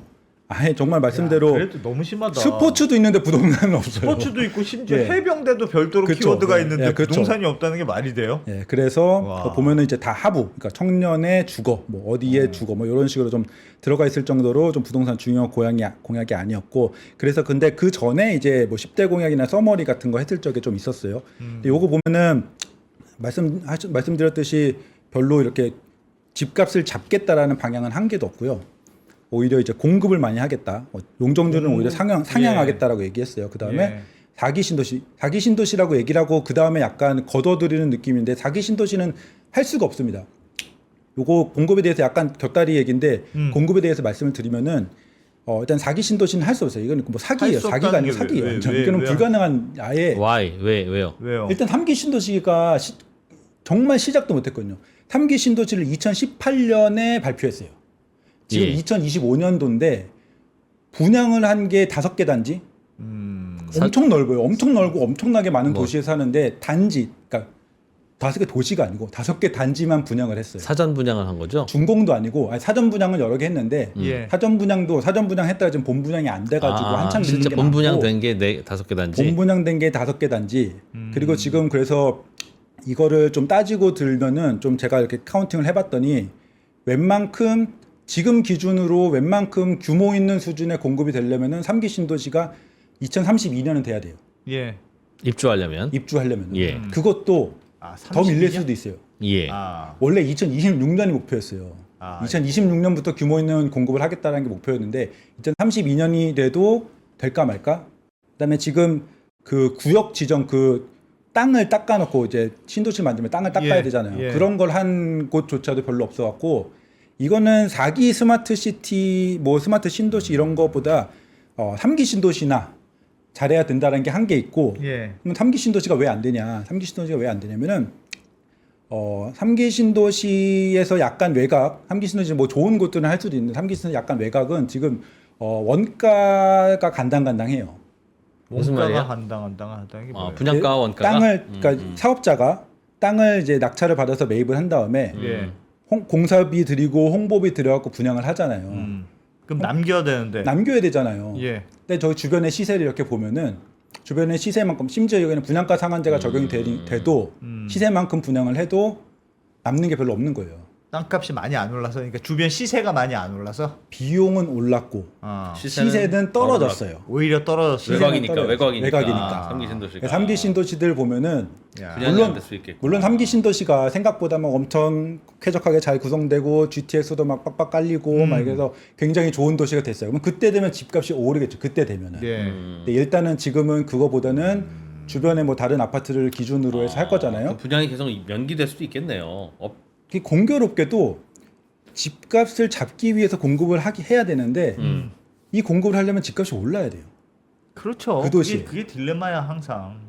아예 정말 말씀대로 그래도 너무 심하다. 스포츠도 있는데 부동산은 없어요. 스포츠도 있고 심지어 예. 해병대도 별도로 그쵸. 키워드가 예. 있는데 예, 그쵸. 부동산이 없다는 게 말이 돼요? 예, 그래서 와. 그거 보면은 이제 다 하부, 그러니까 청년의 주거, 뭐 어디에 주거, 뭐 이런 식으로 좀 들어가 있을 정도로 좀 부동산 중요 공약이 아니었고, 그래서 근데 그 전에 이제 뭐 10대 공약이나 서머리 같은 거 했을 적에 좀 있었어요. 근데 요거 보면은 말씀드렸듯이 별로 이렇게 집값을 잡겠다라는 방향은 한 개도 없고요. 오히려 이제 공급을 많이 하겠다. 용적률은 오히려 상향하겠다라고 얘기했어요. 그 다음에 예. 사기 신도시라고 얘기를 하고 그 다음에 약간 걷어들이는 느낌인데 사기 신도시는 할 수가 없습니다. 요거 공급에 대해서 약간 곁다리 얘기인데 공급에 대해서 말씀을 드리면은 일단 사기 신도시는 할 수 없어요. 이건 뭐 사기예요. 할수 사기가 없다는 아니고 게 사기예요. 왜, 완전. 왜, 이거는 왜요? 불가능한 아예. Why? 왜요? 왜요? 일단 3기 신도시가 정말 시작도 못했거든요. 3기 신도시를 2018년에 발표했어요. 지금 예. 2025년도인데 분양을 한 게 5개 단지. 엄청 넓어요. 엄청 넓고 엄청나게 많은 뭐. 도시에 사는데 단지, 그러니까 5개 도시가 아니고 5개 단지만 분양을 했어요. 사전 분양을 한 거죠? 준공도 아니고 사전 분양을 여러 개 했는데 예. 사전 분양했다가 지금 본 분양이 안 돼가지고 한창 밀린 진짜 게 본 분양 많고, 된 게 5개 단지. 본 분양된 게 5개 단지. 그리고 지금 그래서 이거를 좀 따지고 들면은 좀 제가 이렇게 카운팅을 해봤더니 웬만큼 지금 기준으로 웬만큼 규모 있는 수준의 공급이 되려면은 3기 신도시가 2032년은 돼야 돼요. 예. 입주하려면. 입주하려면. 예. 그것도 아, 더 밀릴 32년? 수도 있어요. 예. 아. 원래 2026년이 목표였어요. 2026년부터 규모 있는 공급을 하겠다는 게 목표였는데 2032년이 돼도 될까 말까? 그다음에 지금 그 구역 지정 그 땅을 닦아놓고 이제 신도시 만들면 땅을 닦아야 예, 되잖아요. 예. 그런 걸 한 곳조차도 별로 없어갖고 이거는 4기 스마트 시티, 뭐 스마트 신도시 이런 거보다 3기 신도시나 잘해야 된다는 게 한 개 있고, 예. 그럼 3기 신도시가 왜 안 되냐? 3기 신도시가 왜 안 되냐면은 3기 신도시에서 약간 외곽, 3기 신도시 뭐 좋은 곳들은 할 수도 있는데 3기 신도시 약간 외곽은 지금 원가가 간당간당해요. 무슨 원가가 말이야? 한당한당하다는 게 뭐예요? 분양가와 원가가. 땅을 그러니까 사업자가 땅을 이제 낙찰을 받아서 매입을 한 다음에 예. 공사비 들이고 홍보비 들여갖고 분양을 하잖아요. 그럼 남겨야 되는데. 남겨야 되잖아요. 예. 근데 저희 주변의 시세를 이렇게 보면은 주변의 시세만큼 심지어 여기는 분양가 상한제가 적용이 돼도 시세만큼 분양을 해도 남는 게 별로 없는 거예요. 땅값이 많이 안 올라서 그러니까 주변 시세가 많이 안 올라서 비용은 올랐고 시세는 떨어졌어요. 오히려 떨어졌어요. 외곽이니까 떨어졌어요. 외곽이니까. 외곽이니까. 3기 신도시가. 3기 신도시들 보면은 야. 분양이 안 될 수 있겠고. 물론 3기 신도시가 생각보다 막 엄청 쾌적하게 잘 구성되고 GTX도 막 빡빡 깔리고 막 이래서 굉장히 좋은 도시가 됐어요. 그럼 그때 되면 집값이 오르겠죠. 그때 되면은. 예. 근데 일단은 지금은 그거보다는 주변에 뭐 다른 아파트를 기준으로 해서 할 거잖아요. 분양이 계속 연기될 수도 있겠네요. 그게 공교롭게도 집값을 잡기 위해서 공급을 해야 되는데 이 공급을 하려면 집값이 올라야 돼요. 그렇죠. 그 도시에. 그게 딜레마야 항상.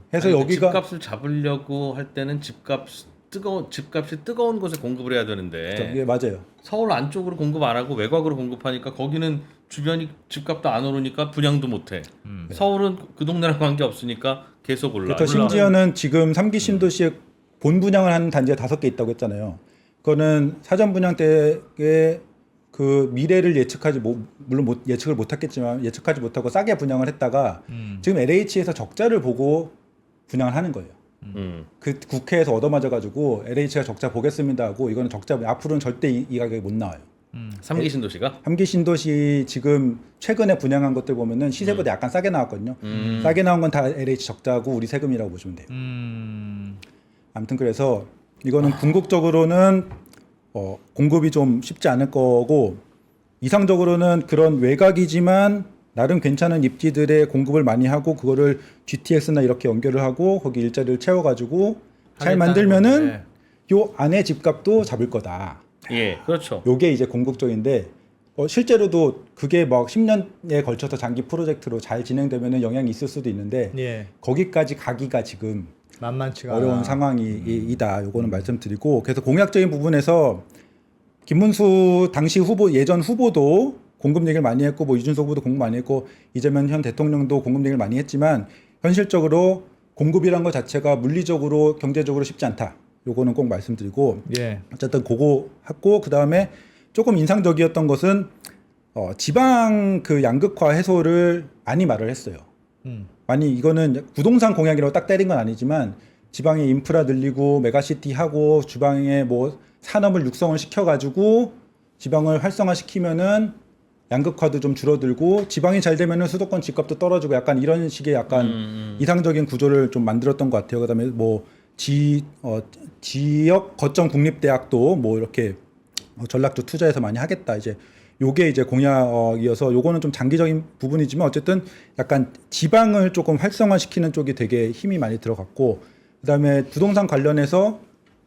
그래서 아니, 여기가 집값을 잡으려고 할 때는 집값이 뜨거운 곳에 공급을 해야 되는데 예, 맞아요. 서울 안쪽으로 공급 안 하고 외곽으로 공급하니까 거기는 주변이 집값도 안 오르니까 분양도 못 해. 서울은 그 동네랑 관계 없으니까 계속 올라. 그래서 심지어는 지금 3기 신도시에 본 분양을 한 단지가 5개 있다고 했잖아요. 그거는 사전 분양 때의 그 미래를 물론 예측을 못했겠지만 예측하지 못하고 싸게 분양을 했다가 지금 LH에서 적자를 보고 분양을 하는 거예요. 그 국회에서 얻어맞아가지고 LH가 적자 보겠습니다 하고 이거는 적자 앞으로는 절대 이 가격이 못 나와요. 3기 신도시가 3기 신도시 지금 최근에 분양한 것들 보면은 시세보다 약간 싸게 나왔거든요. 싸게 나온 건 다 LH 적자고 우리 세금이라고 보시면 돼요. 아무튼 그래서 이거는 궁극적으로는 공급이 좀 쉽지 않을 거고 이상적으로는 그런 외곽이지만 나름 괜찮은 입지들의 공급을 많이 하고 그거를 GTX나 이렇게 연결을 하고 거기 일자리를 채워가지고 잘 만들면은 건데. 요 안에 집값도 잡을 거다. 예, 그렇죠. 요게 이제 궁극적인데 실제로도 그게 막 10년에 걸쳐서 장기 프로젝트로 잘 진행되면은 영향이 있을 수도 있는데 예. 거기까지 가기가 지금 만만치가 어려운 않아. 상황이다. 요거는 말씀드리고 그래서 공약적인 부분에서 김문수 당시 예전 후보도 공급 얘기를 많이 했고 뭐 이준석 후보도 공급 많이 했고 이재명 현 대통령도 공급 얘기를 많이 했지만 현실적으로 공급이란 것 자체가 물리적으로 경제적으로 쉽지 않다. 요거는 꼭 말씀드리고 예. 어쨌든 그거 했고 그다음에 조금 인상적이었던 것은 지방 그 양극화 해소를 많이 말을 했어요. 많이 이거는 부동산 공약이라고 딱 때린 건 아니지만 지방에 인프라 늘리고 메가시티 하고 주방에 뭐 산업을 육성을 시켜가지고 지방을 활성화시키면은 양극화도 좀 줄어들고 지방이 잘 되면은 수도권 집값도 떨어지고 약간 이런 식의 약간 이상적인 구조를 좀 만들었던 것 같아요. 그다음에 뭐 지역 거점 국립대학도 뭐 이렇게 전략도 투자해서 많이 하겠다. 이제 요게 이제 공약이어서 요거는 좀 장기적인 부분이지만 어쨌든 약간 지방을 조금 활성화시키는 쪽이 되게 힘이 많이 들어갔고 그다음에 부동산 관련해서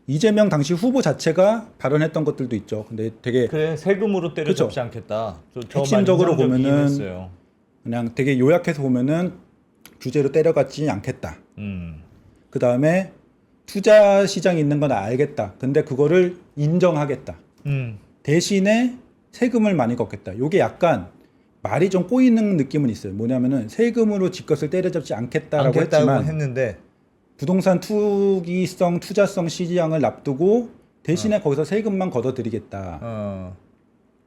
이재명 당시 후보 자체가 발언했던 것들도 있죠. 근데 되게 그래 세금으로 때려잡지 그쵸. 않겠다. 저 핵심적으로 말 인상적이긴 보면은 했어요. 그냥 되게 요약해서 보면은 규제로 때려잡지 않겠다. 그 다음에 투자 시장이 있는 건 알겠다. 근데 그거를 인정하겠다. 대신에 세금을 많이 걷겠다. 요게 약간 말이 좀 꼬이는 느낌은 있어요. 뭐냐면은 세금으로 집값을 때려잡지 않겠다라고 않겠다고 했지만 했는데 부동산 투기성, 투자성 시장을 납두고 대신에 거기서 세금만 걷어들이겠다.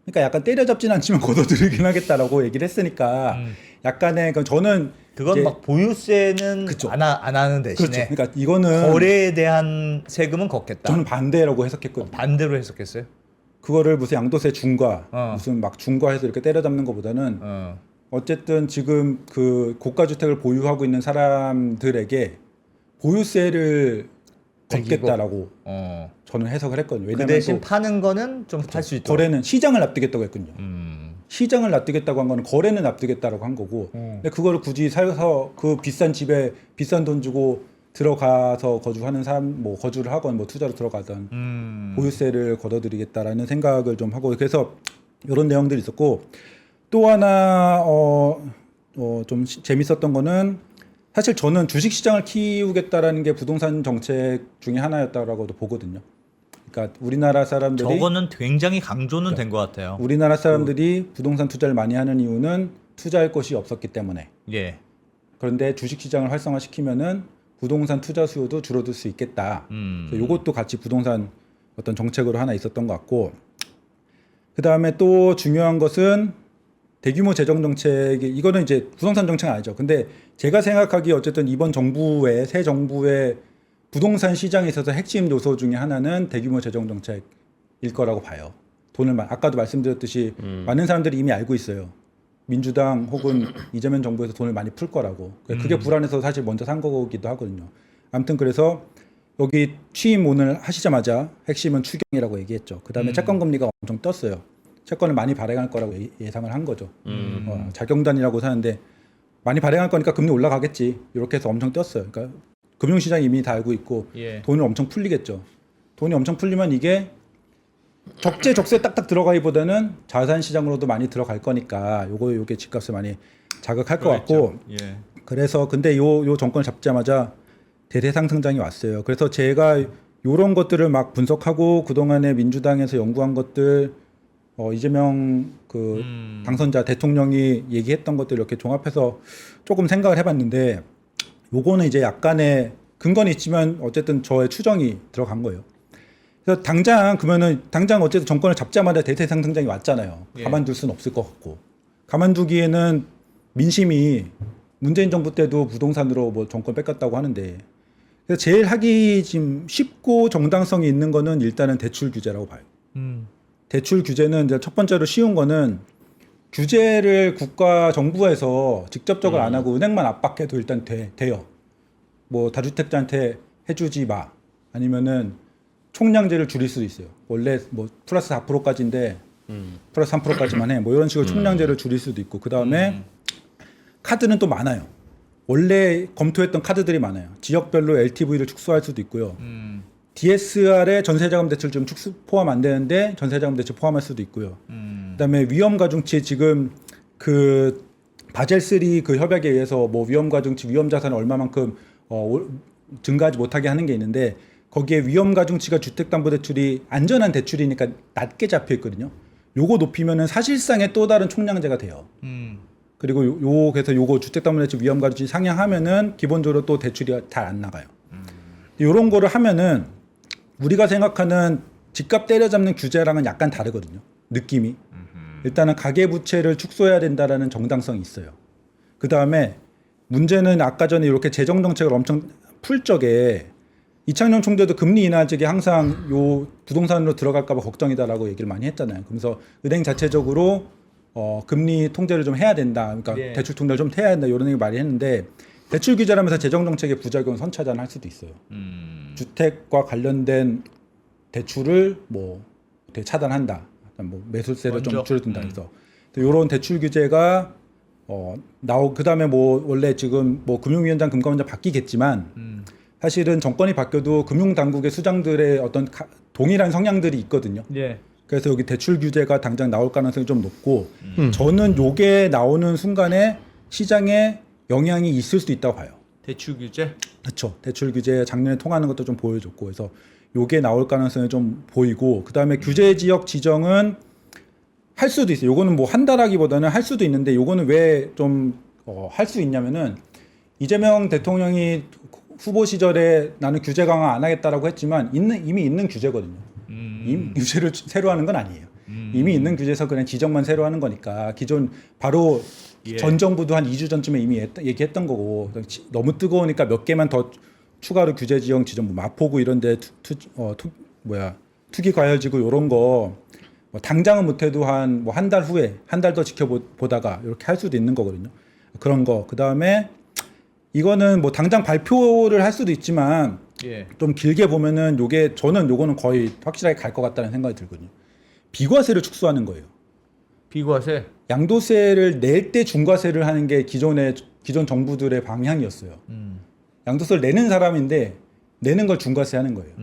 그러니까 약간 때려잡지는 않지만 걷어들이긴 하겠다라고 얘기를 했으니까 약간의 저는 그건 이제 막 보유세는 그쵸. 안 하는 대신에 그렇죠. 그러니까 이거는 거래에 대한 세금은 걷겠다. 저는 반대라고 해석했거든요. 반대로 해석했어요. 그거를 무슨 양도세 중과 어. 무슨 막 중과해서 이렇게 때려잡는 것보다는 어쨌든 지금 그 고가주택을 보유하고 있는 사람들에게 보유세를 매기고. 걷겠다라고 저는 해석을 했거든요. 그 왜냐하면 대신 또 파는 거는 좀 팔 수 있도록. 거래는 시장을 납두겠다고 했거든요. 음. 시장을 납두겠다고 한 거는 거래는 납두겠다라고 한 거고 근데 그거를 굳이 사서 그 비싼 집에 비싼 돈 주고 들어가서 거주하는 사람 뭐 거주를 하건 뭐 투자로 들어가던 보유세를 걷어들이겠다라는 생각을 좀 하고 그래서 이런 내용들이 있었고 또 하나 좀 재밌었던 거는 사실 저는 주식 시장을 키우겠다라는 게 부동산 정책 중에 하나였다라고도 보거든요. 그러니까 우리나라 사람들이 저거는 굉장히 강조는 된 것 같아요. 우리나라 사람들이 부동산 투자를 많이 하는 이유는 투자할 곳이 없었기 때문에. 예. 그런데 주식 시장을 활성화시키면은 부동산 투자 수요도 줄어들 수 있겠다. 그래서 이것도 같이 부동산 어떤 정책으로 하나 있었던 것 같고. 그 다음에 또 중요한 것은 대규모 재정 정책이 이거는 이제 부동산 정책은 아니죠. 근데 제가 생각하기에 어쨌든 이번 정부의 새 정부의 부동산 시장에 있어서 핵심 요소 중에 하나는 대규모 재정 정책일 거라고 봐요. 아까도 말씀드렸듯이 많은 사람들이 이미 알고 있어요. 민주당 혹은 이재명 정부에서 돈을 많이 풀 거라고. 그게 불안해서 사실 먼저 산 거기도 하거든요. 아무튼 그래서 여기 취임 오늘 하시자마자 핵심은 추경이라고 얘기했죠. 그다음에 채권 금리가 엄청 떴어요. 채권을 많이 발행할 거라고 예상을 한 거죠. 자경단이라고 사는데 많이 발행할 거니까 금리 올라가겠지. 이렇게 해서 엄청 떴어요. 그러니까 금융시장이 이미 다 알고 있고 예. 돈이 엄청 풀리겠죠. 돈이 엄청 풀리면 이게 적재적소에 딱딱 들어가기보다는 자산 시장으로도 많이 들어갈 거니까 요게 집값을 많이 자극할 것 같고 예. 그래서 근데 요 정권을 잡자마자 대대 상승장이 왔어요. 그래서 제가 요런 것들을 막 분석하고 그동안에 민주당에서 연구한 것들 이재명 그 당선자 대통령이 얘기했던 것들 이렇게 종합해서 조금 생각을 해봤는데 요거는 이제 약간의 근거는 있지만 어쨌든 저의 추정이 들어간 거예요. 그래서 당장 어쨌든 정권을 잡자마자 대세 상승장이 왔잖아요. 예. 가만둘 수는 없을 것 같고 가만두기에는 민심이 문재인 정부 때도 부동산으로 뭐 정권 뺏겼다고 하는데 그래서 제일 하기 지금 쉽고 정당성이 있는 거는 일단은 대출 규제라고 봐요. 대출 규제는 이제 첫 번째로 쉬운 거는 규제를 국가 정부에서 직접적으로 안 하고 은행만 압박해도 일단 돼요. 뭐 다주택자한테 해주지 마. 아니면은 총량제를 줄일 수도 있어요. 원래 뭐 플러스 4%까지인데 플러스 3%까지만 해. 뭐 이런 식으로 총량제를 줄일 수도 있고 그 다음에 카드는 또 많아요. 원래 검토했던 카드들이 많아요. 지역별로 LTV를 축소할 수도 있고요. DSR에 전세자금 대출 좀 포함 안 되는데 전세자금 대출 포함할 수도 있고요. 그다음에 위험가중치 지금 그 바젤3 그 협약에 의해서 뭐 위험가중치 위험자산을 얼마만큼 증가하지 못하게 하는 게 있는데 거기에 위험가중치가 주택담보대출이 안전한 대출이니까 낮게 잡혀 있거든요. 요거 높이면은 사실상의 또 다른 총량제가 돼요. 그리고 그래서 요거 주택담보대출 위험가중치 상향하면은 기본적으로 또 대출이 잘 안 나가요. 요런 거를 하면은 우리가 생각하는 집값 때려잡는 규제랑은 약간 다르거든요. 느낌이. 일단은 가계부채를 축소해야 된다라는 정당성이 있어요. 그 다음에 문제는 아까 전에 이렇게 재정정책을 엄청 풀 적에 이창용 총재도 금리 인하책이 항상 요 부동산으로 들어갈까봐 걱정이다라고 얘기를 많이 했잖아요. 그래서 은행 자체적으로 금리 통제를 좀 해야 된다. 그러니까 예. 대출 통제를 좀 해야 된다. 이런 얘기 많이 했는데 대출 규제를 하면서 재정정책의 부작용을 선차전할 수도 있어요. 주택과 관련된 대출을 뭐 어떻게 차단한다. 뭐 매수세를 좀 먼저. 줄여준다. 그래서 이런 대출 규제가 그다음에 뭐 원래 지금 뭐 금융위원장 금감원장 바뀌겠지만 사실은 정권이 바뀌어도 금융당국의 수장들의 어떤 동일한 성향들이 있거든요. 예. 그래서 여기 대출 규제가 당장 나올 가능성이 좀 높고 저는 요게 나오는 순간에 시장에 영향이 있을 수도 있다고 봐요. 대출 규제. 그렇죠. 대출 규제 작년에 통하는 것도 좀 보여줬고 그래서 요게 나올 가능성이 좀 보이고 그다음에 규제 지역 지정은 할 수도 있어요. 요거는 뭐 한다라기보다는 할 수도 있는데 요거는 왜 좀 할 수 있냐면은 이재명 대통령이 후보 시절에 나는 규제 강화 안 하겠다라고 했지만 이미 있는 규제거든요. 이미 규제를 새로 하는 건 아니에요. 이미 있는 규제에서 그냥 지정만 새로 하는 거니까 기존 바로 예. 전 정부도 한 2주 전쯤에 이미 얘기했던 거고 너무 뜨거우니까 몇 개만 더 추가로 규제 지형 지정 뭐 마포구 이런데 투기 과열지구 이런 거 뭐 당장은 못해도 한 달 후에 한 달 더 지켜보다가 이렇게 할 수도 있는 거거든요. 그런 거. 그 다음에 이거는 뭐 당장 발표를 할 수도 있지만 예. 좀 길게 보면은 요거는 거의 확실하게 갈 것 같다는 생각이 들거든요. 비과세를 축소하는 거예요. 비과세. 양도세를 낼 때 중과세를 하는 게 기존 정부들의 방향이었어요. 양도세를 내는 사람인데 내는 걸 중과세 하는 거예요.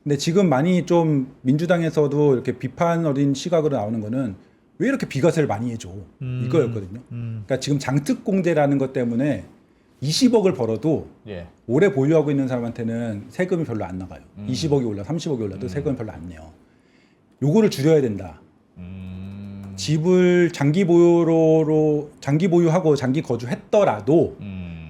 근데 지금 많이 좀 민주당에서도 이렇게 비판 어린 시각으로 나오는 거는 왜 이렇게 비과세를 많이 해줘 이거였거든요. 그러니까 지금 장특공제라는 것 때문에 20억을 벌어도 예. 오래 보유하고 있는 사람한테는 세금이 별로 안 나가요. 20억이 올라 30억이 올라도 세금이 별로 안 내요. 요거를 줄여야 된다. 집을 장기 보유하고 장기 거주했더라도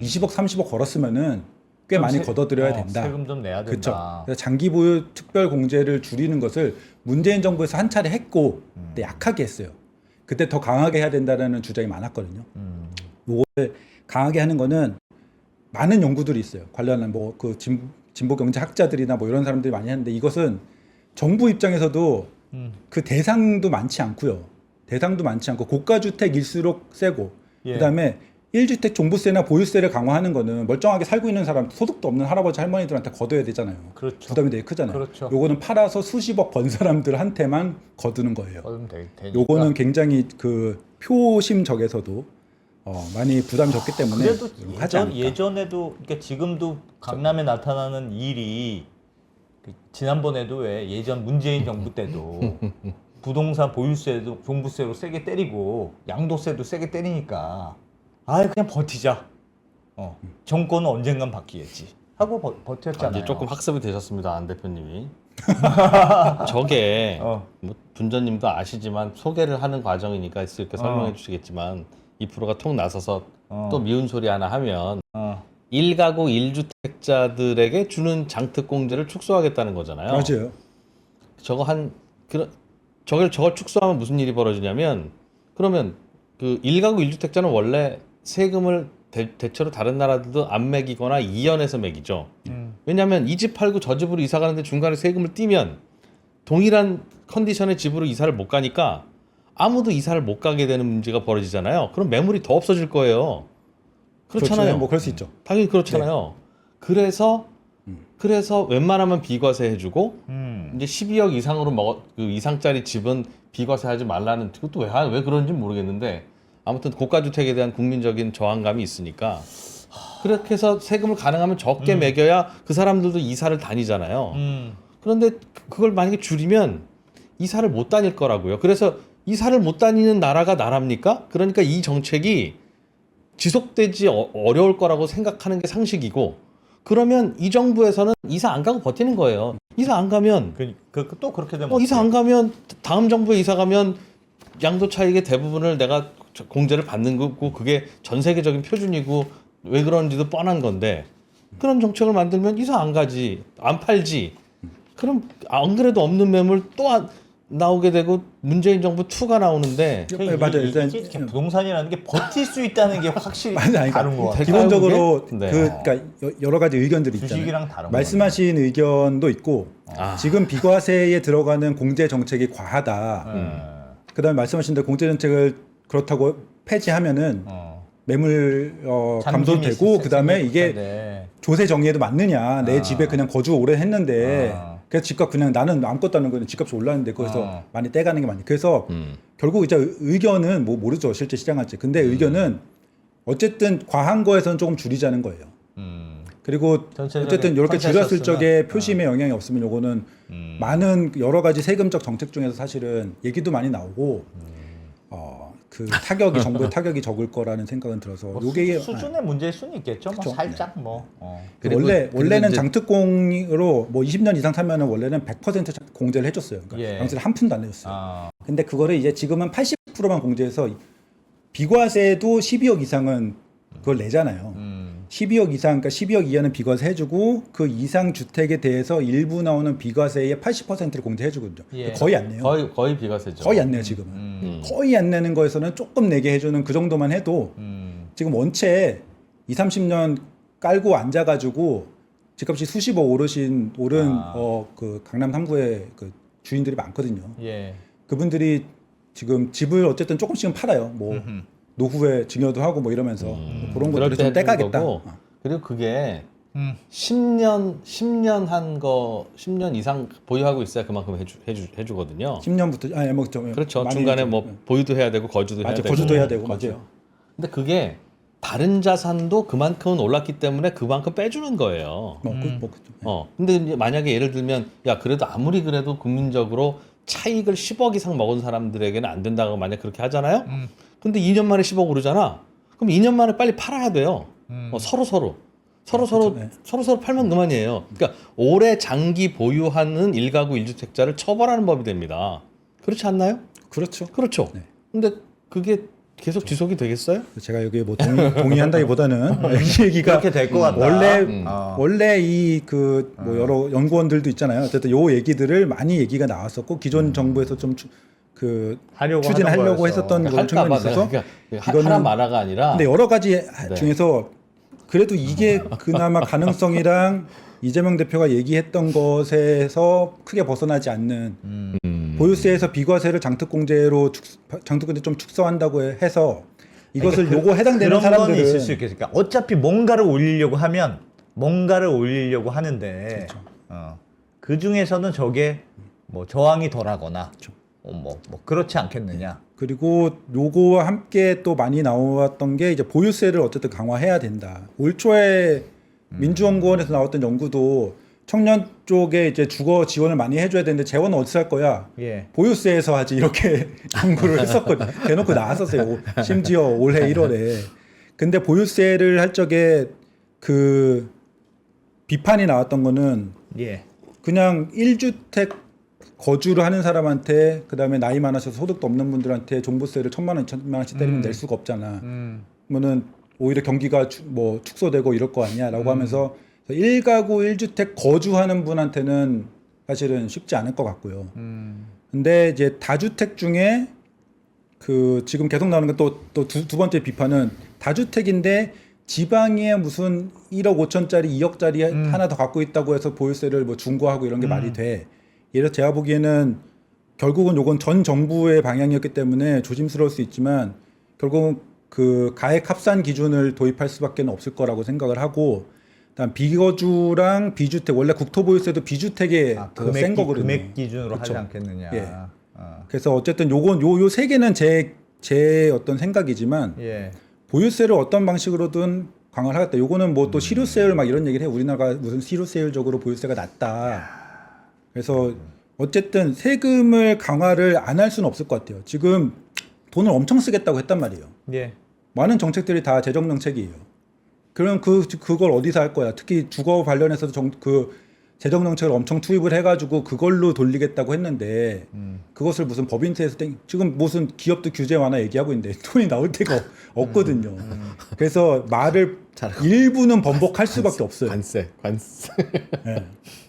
20억 30억 걸었으면은 꽤 많이 걷어들여야 된다. 세금 좀 내야 된다. 그렇죠. 그래서 장기 보유 특별 공제를 줄이는 것을 문재인 정부에서 한 차례 했고 근데 약하게 했어요. 그때 더 강하게 해야 된다는 주장이 많았거든요. 이거를 강하게 하는 거는 많은 연구들이 있어요. 관련한 뭐 그 진보 경제 학자들이나 뭐 이런 사람들이 많이 하는데 이것은 정부 입장에서도 그 대상도 많지 않고요. 대상도 많지 않고 고가 주택일수록 세고 예. 그다음에 1주택 종부세나 보유세를 강화하는 거는 멀쩡하게 살고 있는 사람, 소득도 없는 할아버지 할머니들한테 걷어야 되잖아요. 그렇죠. 부담이 되게 크잖아요. 그렇죠. 요거는 팔아서 수십억 번 사람들한테만 거두는 거예요. 그러면 되니까. 요거는 굉장히 그 표심적에서도 많이 부담이 적기 때문에 그래도 하지 않을까. 예전에도 그러니까 지금도 강남에 나타나는 일이 지난번에도 왜 예전 문재인 정부 때도 부동산 보유세도 종부세로 세게 때리고 양도세도 세게 때리니까 그냥 버티자. 정권은 언젠간 바뀌겠지 하고 버텼잖아요. 이제 조금 학습이 되셨습니다, 안 대표님이. 저게 뭐 분전님도 아시지만 소개를 하는 과정이니까 이렇게 설명해 주시겠지만 2%가 통 나서서 또 미운 소리 하나 하면 1가구 1주택자들에게 주는 장특공제를 축소하겠다는 거잖아요. 맞아요. 저걸 축소하면 무슨 일이 벌어지냐면 그러면 그 1가구 1주택자는 원래 세금을 대체로 다른 나라들도 안 매기거나 이연해서 매기죠. 왜냐하면 이 집 팔고 저 집으로 이사 가는데 중간에 세금을 띄면 동일한 컨디션의 집으로 이사를 못 가니까 아무도 이사를 못 가게 되는 문제가 벌어지잖아요. 그럼 매물이 더 없어질 거예요. 그렇잖아요. 그렇죠. 뭐 그럴 수 있죠. 당연히 그렇잖아요. 그래서 웬만하면 비과세 해주고 이제 12억 이상으로 그 이상짜리 집은 비과세하지 말라는 그것도 왜 그런지 모르겠는데 아무튼 고가주택에 대한 국민적인 저항감이 있으니까 그렇게 해서 세금을 가능하면 적게 매겨야 그 사람들도 이사를 다니잖아요. 그런데 그걸 만약에 줄이면 이사를 못 다닐 거라고요. 그래서 이사를 못 다니는 나라가 나랍니까? 그러니까 이 정책이 지속되지 어려울 거라고 생각하는 게 상식이고 그러면 이 정부에서는 이사 안 가고 버티는 거예요. 이사 안 가면 또 그렇게 되면 이사 안 가면 다음 정부에 이사 가면 양도 차익의 대부분을 내가 공제를 받는 거고 그게 전 세계적인 표준이고 왜 그런지도 뻔한 건데 그런 정책을 만들면 이사 안 가지 안 팔지 그럼 안 그래도 없는 매물 또 나오게 되고 문재인 정부 2가 나오는데 네, 맞아요. 일단 이게 부동산이라는 게 버틸 수 있다는 게 확실히 아니, 다른 것 같아요. 기본적으로 네. 그러니까 여러 가지 의견들이 있잖아요. 주식이랑 다른 말씀하신 의견도 있고 아. 지금 비과세에 들어가는 공제 정책이 과하다. 그다음에 말씀하신 대로 공제 정책을 그렇다고 폐지하면은 매물 감소도 되고 그다음에 이게 조세 정의에도 맞느냐. 내 집에 그냥 거주 오래 했는데 그래서 집값 그냥 나는 아무것도 안 하는 거는 집값이 올랐는데 거기서 많이 떼가는 게 많이. 그래서 결국 이제 의견은 뭐 모르죠. 실제 시장 할지. 근데 의견은 어쨌든 과한 거에서는 조금 줄이자는 거예요. 그리고 어쨌든 이렇게 줄였을 적에 표심에 영향이 없으면 요거는 많은 여러 가지 세금적 정책 중에서 사실은 얘기도 많이 나오고 그 타격이 정부의 타격이 적을 거라는 생각은 들어서 요게 수준의 문제일 수는 있겠죠. 그쵸. 뭐 살짝 뭐. 그리고 원래는 이제- 장특공으로 뭐 20년 이상 살면은 원래는 100% 공제를 해줬어요. 그러니까 예. 양세를 한 푼도 안 내줬어요. 근데 그거를 이제 지금은 80%만 공제해서 비과세도 12억 이상은 그걸 내잖아요. 12억 이상, 그러니까 12억 이하는 비과세 해주고 그 이상 주택에 대해서 일부 나오는 비과세의 80%를 공제해주거든요. 예. 거의 안 내요. 거의 비과세죠. 거의 안 내요 지금은. 거의 안 내는 거에서는 조금 내게 해주는 그 정도만 해도 지금 원체 20-30년 깔고 앉아가지고 집값이 수십억 오른 그 강남 3구의 그 주인들이 많거든요. 예. 그분들이 지금 집을 어쨌든 조금씩은 팔아요. 뭐 노후에 증여도 하고 뭐 이러면서 그런 그럴 것들을 때 좀 떼가겠다. 거고. 그리고 그게 10년 한 거 10년 이상 보유하고 있어야 그만큼 해주거든요. 10년부터 아니 뭐 좀 그렇죠. 많이 중간에 좀, 뭐 보유도 해야 되고 거주도 해야 맞아, 되고. 거주도 해야 되고 거주. 맞아요. 근데 그게 다른 자산도 그만큼은 올랐기 때문에 그만큼 빼주는 거예요. 근데 이제 만약에 예를 들면 야 그래도 아무리 그래도 국민적으로 차익을 10억 이상 먹은 사람들에게는 안 된다고 만약 그렇게 하잖아요. 근데 2년 만에 10억 오르잖아. 그럼 2년 만에 빨리 팔아야 돼요. 서로 팔면 그만이에요. 그러니까 오래 장기 보유하는 1가구 1주택자를 처벌하는 법이 됩니다. 그렇지 않나요? 그렇죠. 그렇죠. 네. 근데 그게 계속 지속이 되겠어요? 제가 여기 뭐 동의한다기보다는 이 얘기가 그렇게 될 것 같다. 원래 이 그 뭐 여러 연구원들도 있잖아요. 어쨌든 요 얘기들을 많이 얘기가 나왔었고 기존 정부에서 좀 추진하려고 했었던 그런 측면이 있어서 하라 마라가 아니라 근데 여러 가지 네. 중에서 그래도 이게 그나마 가능성이랑 이재명 대표가 얘기했던 것에서 크게 벗어나지 않는 보유세에서 비과세를 장특공제로 장특공제 좀 축소한다고 해서 이것을 그러니까 요거 해당되는 그런 사람들은 건 있을 수 있겠어요. 그러니까 어차피 뭔가를 올리려고 하면 뭔가를 올리려고 하는데 그 중에서는 저게 뭐 저항이 덜하거나 뭐 그렇지 않겠느냐. 그리고 요거와 함께 또 많이 나왔던 게 이제 보유세를 어쨌든 강화해야 된다. 올 초에 민주연구원에서 나왔던 연구도 청년 쪽에 이제 주거 지원을 많이 해줘야 되는데 재원은 어디서 할 거야? 예. 보유세에서 하지 이렇게 연구를 했었거든요. 대놓고 나왔었어요. 심지어 올해 1월에. 근데 보유세를 할 적에 그 비판이 나왔던 거는 예. 그냥 1주택 거주를 하는 사람한테 그다음에 나이 많으셔서 소득도 없는 분들한테 종부세를 1,000만 원, 2,000만 원씩 때리면 낼 수가 없잖아. 그러면은 오히려 경기가 뭐 축소되고 이럴 거 아니야라고 하면서 1가구 1주택 거주하는 분한테는 사실은 쉽지 않을 것 같고요. 근데 이제 다주택 중에 그 지금 계속 나오는 건 또 두 번째 비판은 다주택인데 지방에 무슨 1억 5천짜리 2억짜리 하나 더 갖고 있다고 해서 보유세를 뭐 중과하고 이런 게 말이 돼. 예를 제가 보기에는 결국은 요건 전 정부의 방향이었기 때문에 조심스러울 수 있지만 결국은 그 가액 합산 기준을 도입할 수밖에 없을 거라고 생각을 하고 그다음 비거주랑 비주택 원래 국토보유세도 비주택에 센 거거든요. 금액 기준으로 그쵸. 하지 않겠느냐. 예. 그래서 어쨌든 요건 요 세 개는 제 어떤 생각이지만 예. 보유세를 어떤 방식으로든 강화를 하겠다. 요거는 뭐 또 실효세율 막 이런 얘기를 해. 우리나라가 무슨 실효세율적으로 보유세가 낮다. 그래서 어쨌든 세금을 강화를 안 할 수는 없을 것 같아요. 지금 돈을 엄청 쓰겠다고 했단 말이에요. 예. 많은 정책들이 다 재정 정책이에요. 그럼 그걸 어디서 할 거야? 특히 주거 관련해서도 그 재정 정책을 엄청 투입을 해가지고 그걸로 돌리겠다고 했는데 그것을 무슨 법인세에서 지금 무슨 기업도 규제 완화 얘기하고 있는데 돈이 나올 데가 없거든요. 그래서 말을 일부는 번복할 수밖에 없어요. 관세. 예.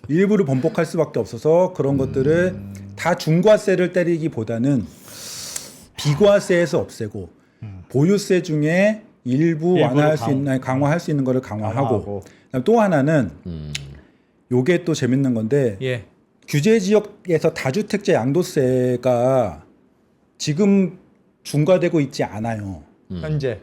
일부를 번복할 수밖에 없어서 그런 것들을 다 중과세를 때리기보다는 비과세에서 없애고 보유세 중에 일부 완화할 수 있는 강화할 수 있는 거를 강화하고 그다음에 또 하나는 요게 또 재밌는 건데 예. 규제 지역에서 다주택자 양도세가 지금 중과되고 있지 않아요. 현재.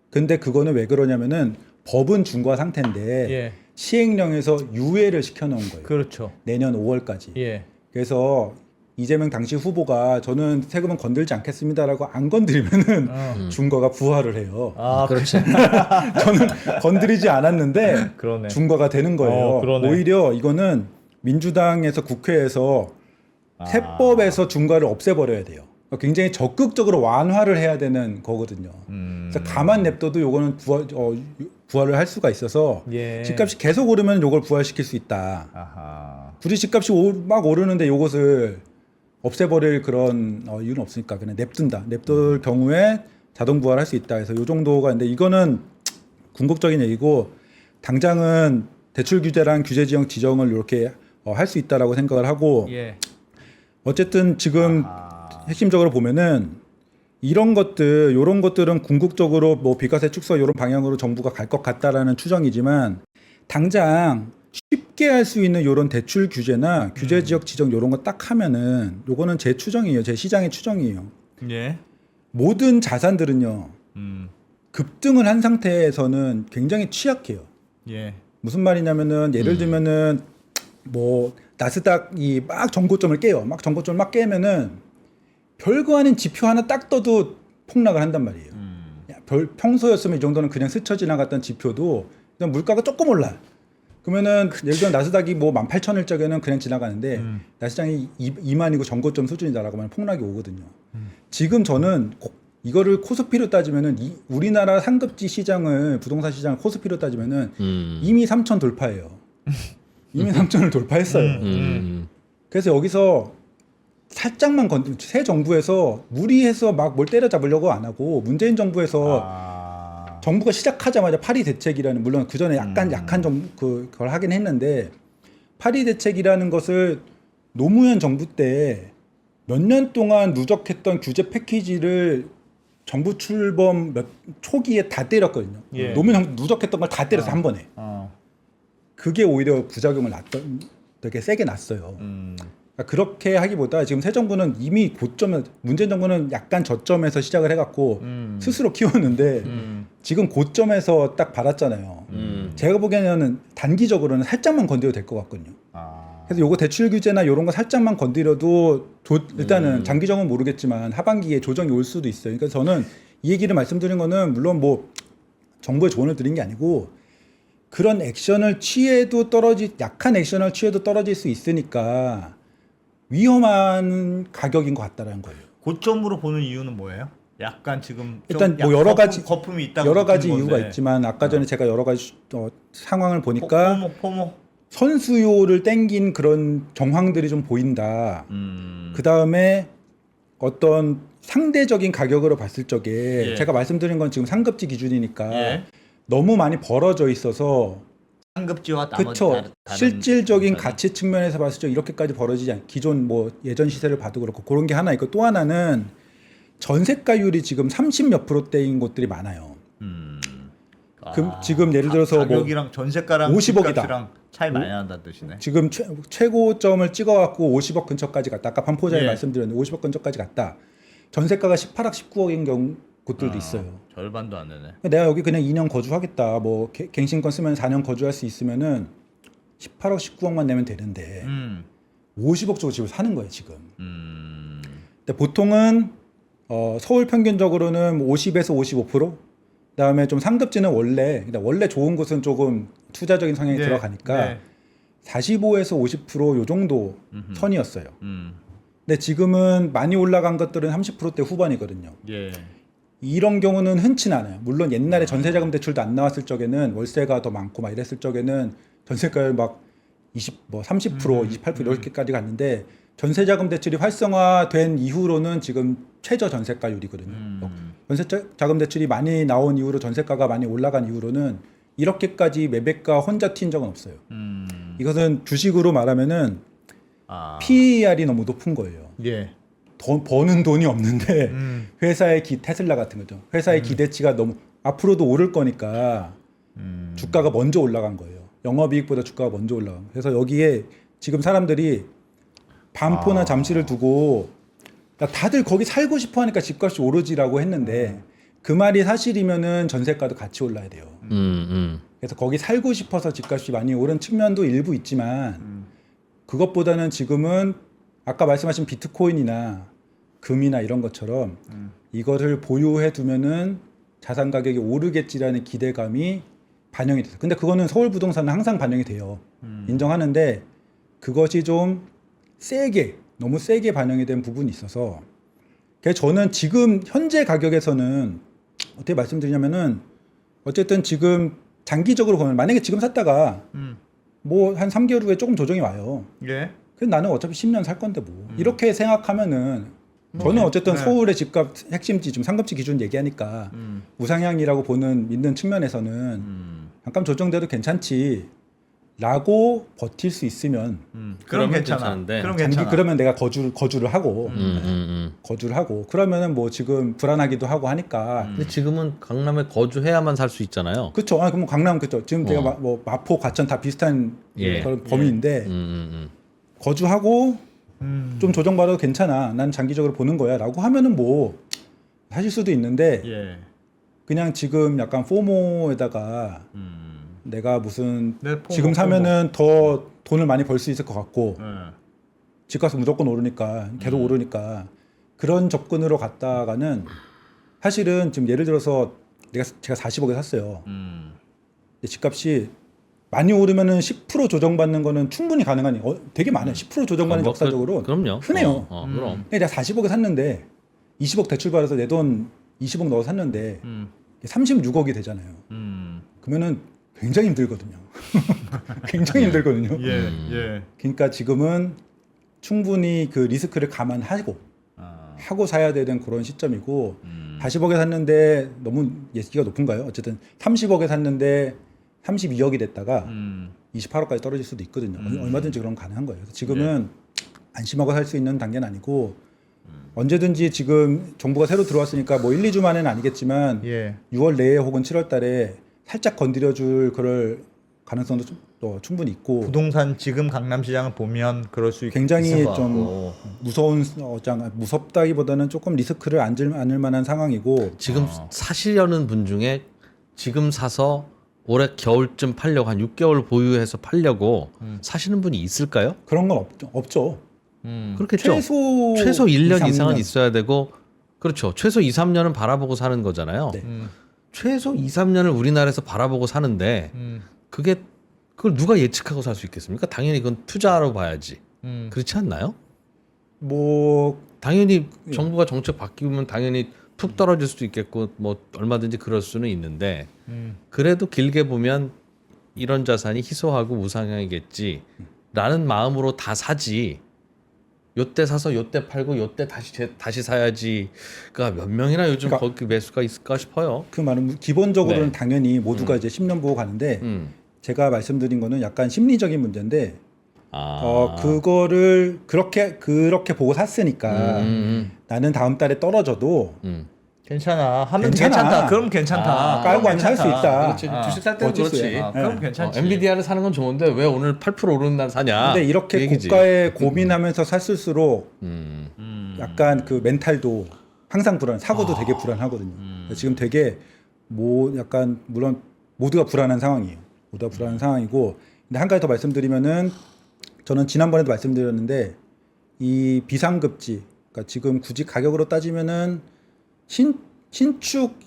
근데 그거는 왜 그러냐면은 법은 중과 상태인데 예. 시행령에서 유예를 시켜놓은 거예요. 그렇죠. 내년 5월까지. 예. 그래서 이재명 당시 후보가 저는 세금은 건들지 않겠습니다라고 안 건드리면은 중과가 부활을 해요. 아, 그렇지. 저는 건드리지 않았는데 그러네. 중과가 되는 거예요. 그러네. 오히려 이거는 민주당에서 국회에서 세법에서 중과를 없애버려야 돼요. 그러니까 굉장히 적극적으로 완화를 해야 되는 거거든요. 그래서 가만 냅둬도 요거는 부활을 할 수가 있어서 예. 집값이 계속 오르면 요걸 부활시킬 수 있다. 아하. 굳이 집값이 막 오르는데 요것을 없애버릴 그런 이유는 없으니까 그냥 냅둔다. 냅둘 경우에 자동 부활할 수 있다. 그래서 요 정도가 있는데 이거는 궁극적인 얘기고 당장은 대출 규제랑 규제 지역 지정을 이렇게 할 수 있다라고 생각을 하고 예. 어쨌든 지금 핵심적으로 보면은 이런 것들, 요런 것들은 궁극적으로 뭐 비과세 축소 이런 방향으로 정부가 갈 것 같다라는 추정이지만 당장 쉽게 할 수 있는 요런 대출 규제나 규제 지역 지정 요런 거 딱 하면은 요거는 제 추정이에요. 제 시장의 추정이에요. 예. 모든 자산들은요. 급등을 한 상태에서는 굉장히 취약해요. 예. 무슨 말이냐면은 예를 들면은 뭐 나스닥이 막 정고점을 깨요. 막 정고점을 막 깨면은 별거 아닌 지표 하나 딱 떠도 폭락을 한단 말이에요. 평소였으면 이 정도는 그냥 스쳐 지나갔던 지표도 그냥 물가가 조금 올라. 그러면은 예를 들어 나스닥이 뭐 18,000일 적에는 그냥 지나가는데 나스닥이 2만이고 정고점 수준이다라고 하면 폭락이 오거든요. 지금 저는 이거를 코스피로 따지면은 우리나라 상급지 시장을 부동산 시장을 코스피로 따지면은 이미 3,000 돌파해요. 이미 3,000을 돌파했어요. 그래서 여기서 살짝만 새 정부에서 무리해서 막 뭘 때려잡으려고 안 하고 문재인 정부에서 정부가 시작하자마자 파리 대책이라는 물론 그 전에 약간 약한 그걸 하긴 했는데 파리 대책이라는 것을 노무현 정부 때 몇 년 동안 누적했던 규제 패키지를 정부 출범 초기에 다 때렸거든요. 예. 노무현 정부 누적했던 걸 다 때려서 한 번에. 그게 오히려 부작용을 되게 세게 났어요. 그러니까 그렇게 하기보다 지금 새 정부는 이미 고점에 문재인 정부는 약간 저점에서 시작을 해갖고 스스로 키웠는데 지금 고점에서 딱 받았잖아요. 제가 보기에는 단기적으로는 살짝만 건드려도 될 것 같거든요. 그래서 요거 대출 규제나 이런 거 살짝만 건드려도 일단은 장기적은 모르겠지만 하반기에 조정이 올 수도 있어요. 그러니까 저는 이 얘기를 말씀드린 거는 물론 뭐 정부의 조언을 드린 게 아니고 그런 액션을 취해도 약한 액션을 취해도 떨어질 수 있으니까 위험한 가격인 것 같다라는 거예요. 고점으로 보는 이유는 뭐예요? 약간 지금 일단 뭐 여러 가지 거품이 있다고 여러 가지 느끼는 이유가 건데. 있지만 아까 전에 제가 여러 가지 상황을 보니까 포모. 선수요를 땡긴 그런 정황들이 좀 보인다. 그 다음에 어떤 상대적인 가격으로 봤을 적에 예. 제가 말씀드린 건 지금 상급지 기준이니까 예. 너무 많이 벌어져 있어서 상급지와 나머지 그쵸. 다른 실질적인 부동산이. 가치 측면에서 봤을 때 이렇게까지 벌어지지 않. 기존 뭐 예전 시세를 봐도 그렇고 그런 게 하나 있고 또 하나는 전세가율이 지금 30몇 %대인 곳들이 많아요. 지금 예를 들어서 뭐 가격이랑 전세가랑 50억이다. 집값이랑 차이 많이 난다는 뜻이네. 지금 최고점을 찍어갖고 50억 근처까지 갔다. 아까 반포자에 예. 말씀드렸는데 50억 근처까지 갔다. 전세가가 18억, 19억인 경우 곳들도 있어요. 절반도 안 되네. 내가 여기 그냥 2년 거주하겠다. 뭐 갱신권 쓰면 4년 거주할 수 있으면은 18억, 19억만 내면 되는데 50억 주고 집을 사는 거예요 지금. 근데 보통은 서울 평균적으로는 50에서 55%. 그다음에 좀 상급지는 원래 좋은 곳은 조금 투자적인 성향이 네, 들어가니까 네. 45에서 50% 요 정도 선이었어요. 음. 근데 지금은 많이 올라간 것들은 30%대 후반이거든요. 예. 이런 경우는 흔치 않아요. 물론 옛날에 전세자금 대출도 안 나왔을 적에는 월세가 더 많고 막 이랬을 적에는 전세가를 막 30%, 28% 이렇게까지 갔는데 전세자금 대출이 활성화된 이후로는 지금 최저 전세가율이거든요. 전세자금 대출이 많이 나온 이후로 전세가가 많이 올라간 이후로는 이렇게까지 매매가 혼자 튄 적은 없어요. 이것은 주식으로 말하면은 PER이 너무 높은 거예요. 예. 버는 돈이 없는데 회사의 테슬라 같은 거죠. 회사의 기대치가 너무 앞으로도 오를 거니까 주가가 먼저 올라간 거예요. 영업이익보다 주가가 먼저 올라간 거예요. 그래서 여기에 지금 사람들이 반포나 잠시를 두고 야, 다들 거기 살고 싶어 하니까 집값이 오르지라고 했는데 그 말이 사실이면은 전세가도 같이 올라야 돼요. 그래서 거기 살고 싶어서 집값이 많이 오른 측면도 일부 있지만 그것보다는 지금은 아까 말씀하신 비트코인이나 금이나 이런 것처럼 이거를 보유해 두면은 자산 가격이 오르겠지라는 기대감이 반영이 돼요. 근데 그거는 서울 부동산은 항상 반영이 돼요. 인정하는데 그것이 좀 너무 세게 반영이 된 부분이 있어서 그래서 저는 지금 현재 가격에서는 어떻게 말씀드리냐면은 어쨌든 지금 장기적으로 보면 만약에 지금 샀다가 뭐 한 3개월 후에 조금 조정이 와요. 예. 근데 나는 어차피 10년 살 건데 뭐 이렇게 생각하면은 저는 어쨌든 네. 서울의 집값 핵심지 좀 상급지 기준 얘기하니까 우상향이라고 믿는 측면에서는 잠깐 조정돼도 괜찮지라고 버틸 수 있으면 그럼 그러면 괜찮아. 괜찮은데. 그럼 장기 괜찮아. 그러면 내가 거주를 하고 그러면은 뭐 지금 불안하기도 하고 하니까 근데 지금은 강남에 거주해야만 살 수 있잖아요. 그렇죠. 그럼 강남 그렇죠. 지금 내가 뭐 마포 과천 다 비슷한 예. 그런 범위인데 거주하고 좀 조정받아도 괜찮아. 난 장기적으로 보는 거야라고 하면은 뭐 하실 수도 있는데 예. 그냥 지금 약간 포모에다가 내가 무슨 네, 포모, 지금 사면은 더 돈을 많이 벌 수 있을 것 같고 예. 집값은 무조건 오르니까 계속 오르니까 그런 접근으로 갔다가는 사실은 지금 예를 들어서 제가 40억에 샀어요. 근데 집값이 많이 오르면은 10% 조정받는 거는 충분히 가능하니 되게 많아요. 10% 조정받는 뭐, 역사적으로 그럼요. 흔해요. 그럼. 근데 내가 40억에 샀는데 20억 대출 받아서 내 돈 20억 넣어 샀는데 36억이 되잖아요. 그러면은 굉장히 힘들거든요. 굉장히 힘들거든요. 예. 예. 그러니까 지금은 충분히 그 리스크를 감안하고 하고 사야 되는 그런 시점이고 40억에 샀는데 너무 예기가 높은가요? 어쨌든 30억에 샀는데 32억이 됐다가 28억까지 떨어질 수도 있거든요. 얼마든지 그런 건 가능한 거예요. 그래서 지금은 안심하고 살 수 있는 단계는 아니고 언제든지 지금 정부가 새로 들어왔으니까 뭐 1, 2주 만에는 아니겠지만 예. 6월 내에 혹은 7월 달에 살짝 건드려줄 그럴 가능성도 또 충분히 있고 부동산 지금 강남 시장을 보면 그럴 수 굉장히 있을 것 좀 같고. 무섭다기보다는 조금 리스크를 안을 만한 상황이고 지금 사시려는 분 중에 지금 사서 올해 겨울쯤 팔려고 한 6개월 보유해서 팔려고 사시는 분이 있을까요? 그런 건 없죠. 그렇겠죠. 최소 1년 이상은 있어야 되고 그렇죠. 최소 2, 3년은 바라보고 사는 거잖아요. 네. 최소 2, 3년을 우리나라에서 바라보고 사는데 그걸 누가 예측하고 살 수 있겠습니까? 당연히 그건 투자로 봐야지. 그렇지 않나요? 뭐 당연히 정부가 정책 바뀌면 당연히 푹 떨어질 수도 있겠고 뭐 얼마든지 그럴 수는 있는데 그래도 길게 보면 이런 자산이 희소하고 우상향이겠지라는 마음으로 다 사지. 요때 사서 요때 팔고 요때 다시 사야지가 몇 명이나 요즘 그러니까 거기 매수가 있을까 싶어요. 그 말은 기본적으로는 네. 당연히 모두가 이제 10년 보고 가는데 제가 말씀드린 거는 약간 심리적인 문제인데 그거를 그렇게 보고 샀으니까 나는 다음 달에 떨어져도 괜찮아. 하면 괜찮아. 괜찮다. 그럼 괜찮다. 깔고 그럼 앉아 살 수 괜찮다. 있다. 그렇지. 주식 살 때는 어쩔 수 그렇지. 없어. 그럼 네. 괜찮지. 엔비디아를 사는 건 좋은데 왜 오늘 8% 오르는 날 사냐? 근데 그 이렇게 얘기지. 고가에 고민하면서 샀을수록 약간 그 멘탈도 항상 사고도 되게 불안하거든요. 지금 되게 약간 물론 모두가 불안한 상황이에요. 모두가 불안한 상황이고 근데 한 가지 더 말씀드리면은 저는 지난번에도 말씀드렸는데 이 비상급지 그러니까 지금 굳이 가격으로 따지면은 신축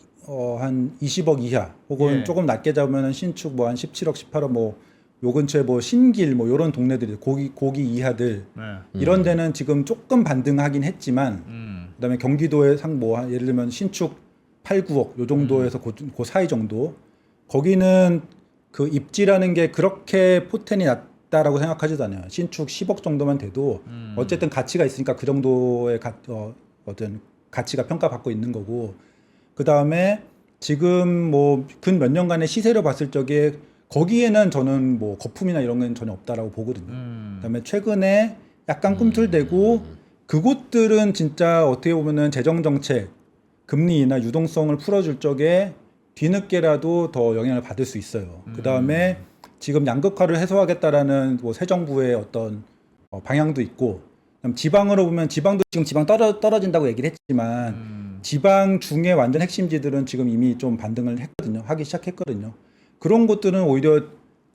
한 20억 이하 혹은 예. 조금 낮게 잡으면은 신축 뭐 한 17억 18억 뭐 요 근처에 뭐 신길 뭐 요런 동네들이 고기 이하들 네. 이런 데는 지금 조금 반등하긴 했지만 그다음에 경기도에 예를 들면 신축 8, 9억 요 정도에서 그 사이 정도 거기는 그 입지라는 게 그렇게 포텐이 있다라고 생각하지도 않아요. 신축 10억 정도만 돼도 어쨌든 가치가 있으니까 그 정도의 어떤 가치가 평가받고 있는 거고, 그 다음에 지금 뭐 근 몇 년간의 시세를 봤을 적에 거기에는 저는 뭐 거품이나 이런 건 전혀 없다라고 보거든요. 그다음에 최근에 약간 꿈틀대고 그곳들은 진짜 어떻게 보면은 재정 정책, 금리나 유동성을 풀어줄 적에 뒤늦게라도 더 영향을 받을 수 있어요. 그 다음에 지금 양극화를 해소하겠다라는 뭐 새 정부의 어떤 방향도 있고, 그다음 지방으로 보면 지방도 지금 지방 떨어진다고 얘기를 했지만 지방 중에 완전 핵심지들은 지금 이미 좀 반등을 했거든요. 하기 시작했거든요. 그런 곳들은 오히려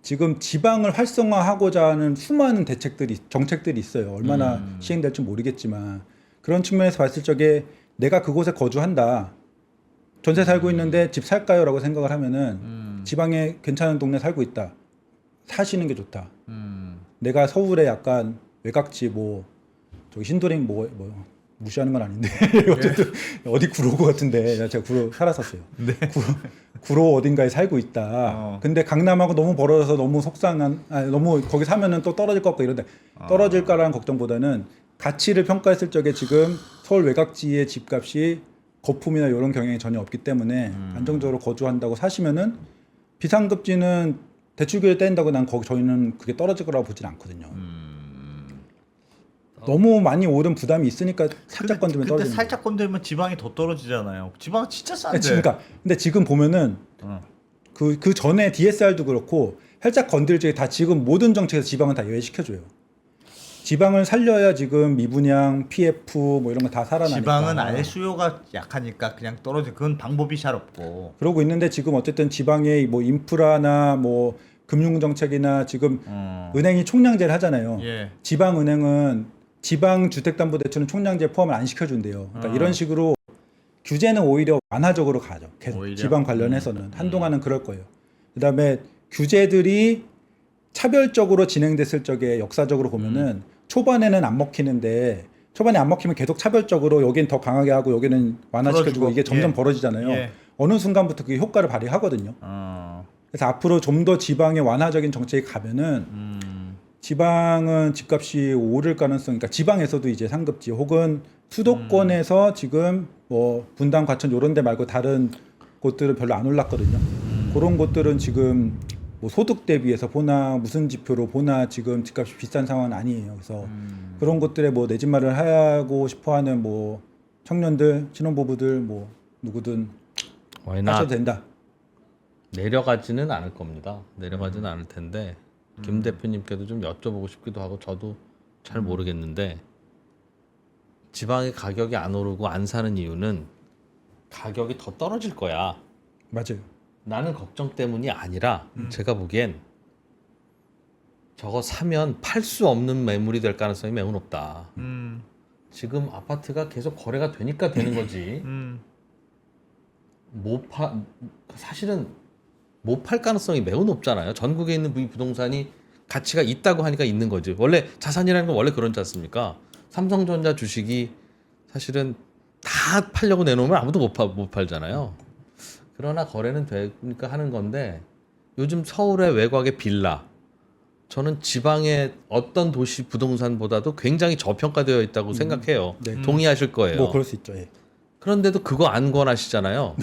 지금 지방을 활성화하고자 하는 수많은 정책들이 있어요. 얼마나 시행될지 모르겠지만 그런 측면에서 봤을 적에 내가 그곳에 거주한다. 전세 살고 있는데 집 살까요? 라고 생각을 하면은 지방에 괜찮은 동네 살고 있다. 사시는 게 좋다. 내가 서울에 약간 외곽지 뭐 저기 신도림 뭐 무시하는 건 아닌데 어쨌든 어디 구로구 같은데 제가 구로 살았었어요. 네. 구로 어딘가에 살고 있다. 근데 강남하고 너무 멀어져서 너무 너무 거기 사면은 또 떨어질 것 같고 이런데 떨어질까라는 걱정보다는 가치를 평가했을 적에 지금 서울 외곽지의 집값이 거품이나 이런 경향이 전혀 없기 때문에 안정적으로 거주한다고 사시면은 비상급지는 대출교를 뗀다고 난 저희는 그게 떨어질 거라고 보진 않거든요. 너무 많이 오른 부담이 있으니까 살짝 건들면 근데 떨어지는 살짝 건들면 지방이 더 떨어지잖아요. 지방은 진짜 싼데. 그러니까 근데 지금 보면은 그 전에 DSR도 그렇고 살짝 건들 적에 다 지금 모든 정책에서 지방은 다 예외시켜줘요. 지방을 살려야 지금 미분양, PF 뭐 이런 거 다 살아나니까. 지방은 아예 수요가 약하니까 그냥 떨어지. 그건 방법이 잘 없고. 그러고 있는데 지금 어쨌든 지방의 뭐 인프라나 뭐 금융 정책이나 지금 은행이 총량제를 하잖아요. 예. 지방 은행은 지방 주택담보대출은 총량제 포함을 안 시켜준대요. 그러니까 이런 식으로 규제는 오히려 완화적으로 가죠. 계속 오히려? 지방 관련해서는 한동안은 그럴 거예요. 그다음에 규제들이 차별적으로 진행됐을 적에 역사적으로 보면은 초반에는 안 먹히는데 초반에 안 먹히면 계속 차별적으로 여긴 더 강하게 하고 여기는 완화시켜주고 풀어주고. 이게 점점 예. 벌어지잖아요. 예. 어느 순간부터 그게 효과를 발휘하거든요. 그래서 앞으로 좀 더 지방의 완화적인 정책이 가면은 지방은 집값이 오를 가능성, 그러니까 지방에서도 이제 상급지 혹은 수도권에서 지금 뭐 분당, 과천 이런 데 말고 다른 곳들은 별로 안 올랐거든요. 그런 곳들은 지금 뭐 소득 대비해서 보나 무슨 지표로 보나 지금 집값이 비싼 상황은 아니에요. 그래서 그런 곳들에 뭐 내 집 마련을 하고 싶어하는 뭐 청년들, 신혼부부들 뭐 누구든 와이나 하셔도 된다. 내려가지는 않을 겁니다. 내려가지는 않을 텐데 김 대표님께도 좀 여쭤보고 싶기도 하고 저도 잘 모르겠는데 지방의 가격이 안 오르고 안 사는 이유는 가격이 더 떨어질 거야. 맞아요. 나는 걱정 때문이 아니라 제가 보기엔 저거 사면 팔 수 없는 매물이 될 가능성이 매우 높다. 지금 아파트가 계속 거래가 되니까 되는 거지. 사실은 못 팔 가능성이 매우 높잖아요. 전국에 있는 이 부동산이 가치가 있다고 하니까 있는 거지. 원래 자산이라는 건 원래 그렇지 않습니까? 삼성전자 주식이 사실은 다 팔려고 내놓으면 아무도 못 팔잖아요. 그러나 거래는 되니까 하는 건데 요즘 서울의 외곽의 빌라 저는 지방의 어떤 도시 부동산보다도 굉장히 저평가되어 있다고 생각해요. 네. 동의하실 거예요. 뭐 그럴 수 있죠. 예. 그런데도 그거 안 권하시잖아요.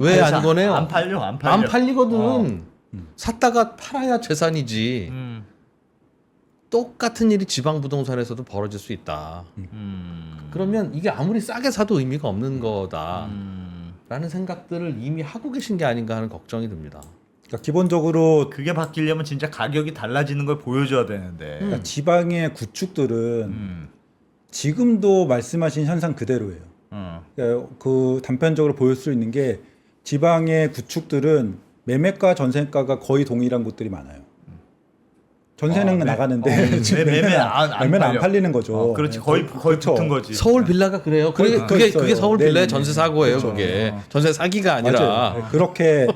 왜 안 권해요? 안 팔려. 안 팔리거든. 샀다가 팔아야 재산이지. 똑같은 일이 지방 부동산에서도 벌어질 수 있다. 그러면 이게 아무리 싸게 사도 의미가 없는 거다라는 생각들을 이미 하고 계신 게 아닌가 하는 걱정이 듭니다. 그러니까 기본적으로 그게 바뀌려면 진짜 가격이 달라지는 걸 보여줘야 되는데. 그러니까 지방의 구축들은 지금도 말씀하신 현상 그대로예요. 그러니까 그 단편적으로 보일 수 있는 게 지방의 구축들은 매매가 전세가가 거의 동일한 곳들이 많아요. 전세는 나가는데 지금 매매는 안 팔리는 거죠. 그렇지. 거의 그렇죠. 붙은 거지. 서울 빌라가 그래요. 그게 서울 네네네. 빌라의 전세 사고예요. 그렇죠. 그게 전세 사기가 아니라. 맞아요. 그렇게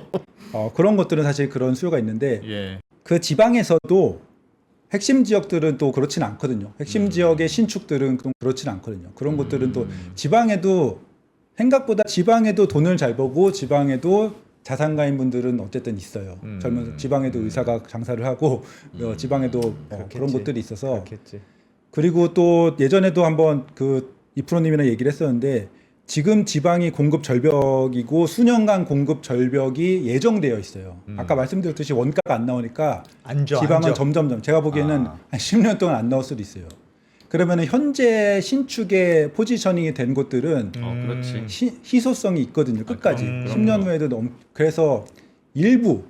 그런 것들은 사실 그런 수요가 있는데 예. 그 지방에서도 핵심 지역들은 또 그렇진 않거든요. 핵심 지역의 신축들은 또 그렇진 않거든요. 그런 곳들은 또 지방에도 생각보다 지방에도 돈을 잘 벌고 지방에도 자산가인 분들은 어쨌든 있어요. 젊은 지방에도 의사가 장사를 하고 지방에도 그런 곳들이 있어서 그렇겠지. 그리고 또 예전에도 한번 그 이프로님이랑 얘기를 했었는데 지금 지방이 공급 절벽이고 수년간 공급 절벽이 예정되어 있어요. 아까 말씀드렸듯이 원가가 안 나오니까 지방은 점점점 제가 보기에는 한 10년 동안 안 나올 수도 있어요. 그러면 현재 신축에 포지셔닝이 된 곳들은 그렇지. 희소성이 있거든요. 끝까지. 그럼. 10년 후에도 그래서 일부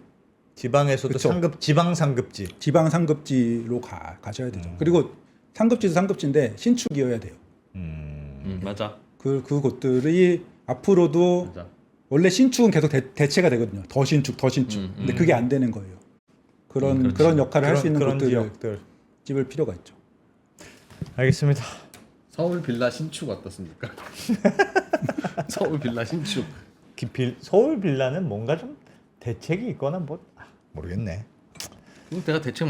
지방에서도 그쵸. 지방 상급지. 지방 상급지로 가셔야 되죠. 그리고 상급지도 상급지인데 신축이어야 돼요. 맞아. 그 곳들이 앞으로도 맞아. 원래 신축은 계속 대체가 되거든요. 더 신축, 더 신축. 근데 그게 안 되는 거예요. 그런 역할을 할 수 있는 그런 곳들을 지역들. 찝을 필요가 있죠. 알겠습니다. 서울 빌라 신축 어떻습니까? 서울 빌라 신축. 서울 빌라는 뭔가 좀 대책이 있거나 뭐 모르겠네. 내가 대책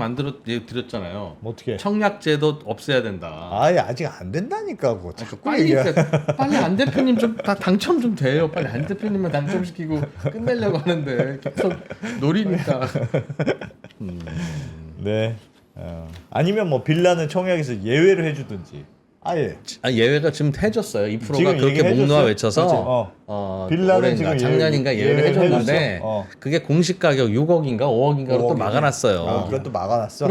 드렸잖아요. 뭐 어떻게? 청약제도 없애야 된다. 아예 아직 안 된다니까 그거. 자꾸 빨리 얘기해. 빨리 안 대표님 좀 다 당첨 좀 돼요. 빨리 안 대표님만 당첨시키고 끝내려고 하는데 계속 노리니까. 네. 아니면 뭐 빌라는 청약에서 예외를 해주든지. 아예. 예외가 지금 해줬어요. 2%가 지금 그렇게 얘기해줬어요? 목놓아 외쳐서 그렇지. 빌라는 올해인가 지금 작년인가 예외를 해줬는데 해줬어? 그게 공시 가격 6억인가 5억인가로 또 5억이네. 막아놨어요. 그것도 막아놨어.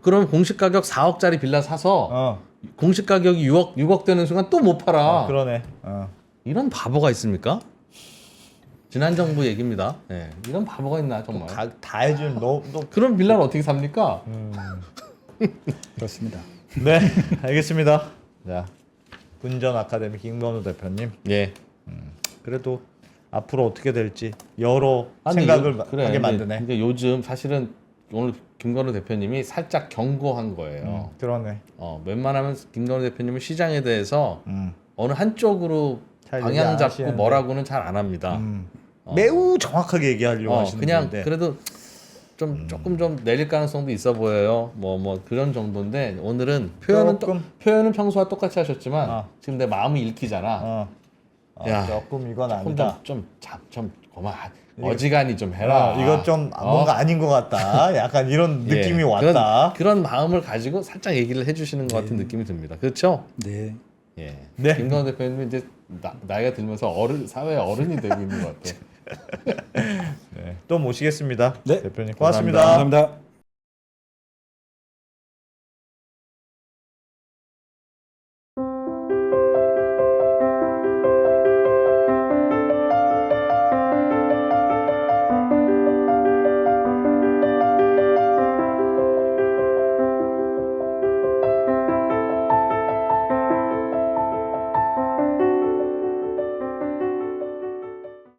그러면 공시 가격 4억짜리 빌라 사서 공시 가격이 6억 되는 순간 또 못 팔아. 그러네. 이런 바보가 있습니까? 지난 정부 얘기입니다. 네, 이런 바보가 있나 정말. 다 해준 너. 그럼 빌라를 어떻게 삽니까? 그렇습니다. 네, 알겠습니다. 자, 분전 아카데미 김건우 대표님. 예. 그래도 앞으로 어떻게 될지 여러 생각을 하게 만드네. 근데 요즘 사실은 오늘 김건우 대표님이 살짝 경고한 거예요. 그러네. 웬만하면 김건우 대표님은 시장에 대해서 어느 한쪽으로 잘 방향 얘기 안 잡고 하시는데. 뭐라고는 잘 안 합니다. 매우 정확하게 얘기하려고 하시는 그냥 분인데. 그래도 조금 좀 내릴 가능성도 있어 보여요. 뭐 그런 정도인데 오늘은 표현은 평소와 똑같이 하셨지만 지금 내 마음이 읽히잖아. 야, 조금 이건 아니다. 좀 고마 어지간히 좀 해라. 이거 좀 뭔가 아닌 것 같다. 약간 이런 느낌이 왔다. 그런 마음을 가지고 살짝 얘기를 해주시는 것 같은 느낌이 듭니다. 그렇죠? 네. 예. 네. 김건우 대표님이 이제 나이가 들면서 사회 어른이 되고 있는 것 같아요. 네, 또 모시겠습니다. 네. 대표님 고맙습니다. 감사합니다. 감사합니다.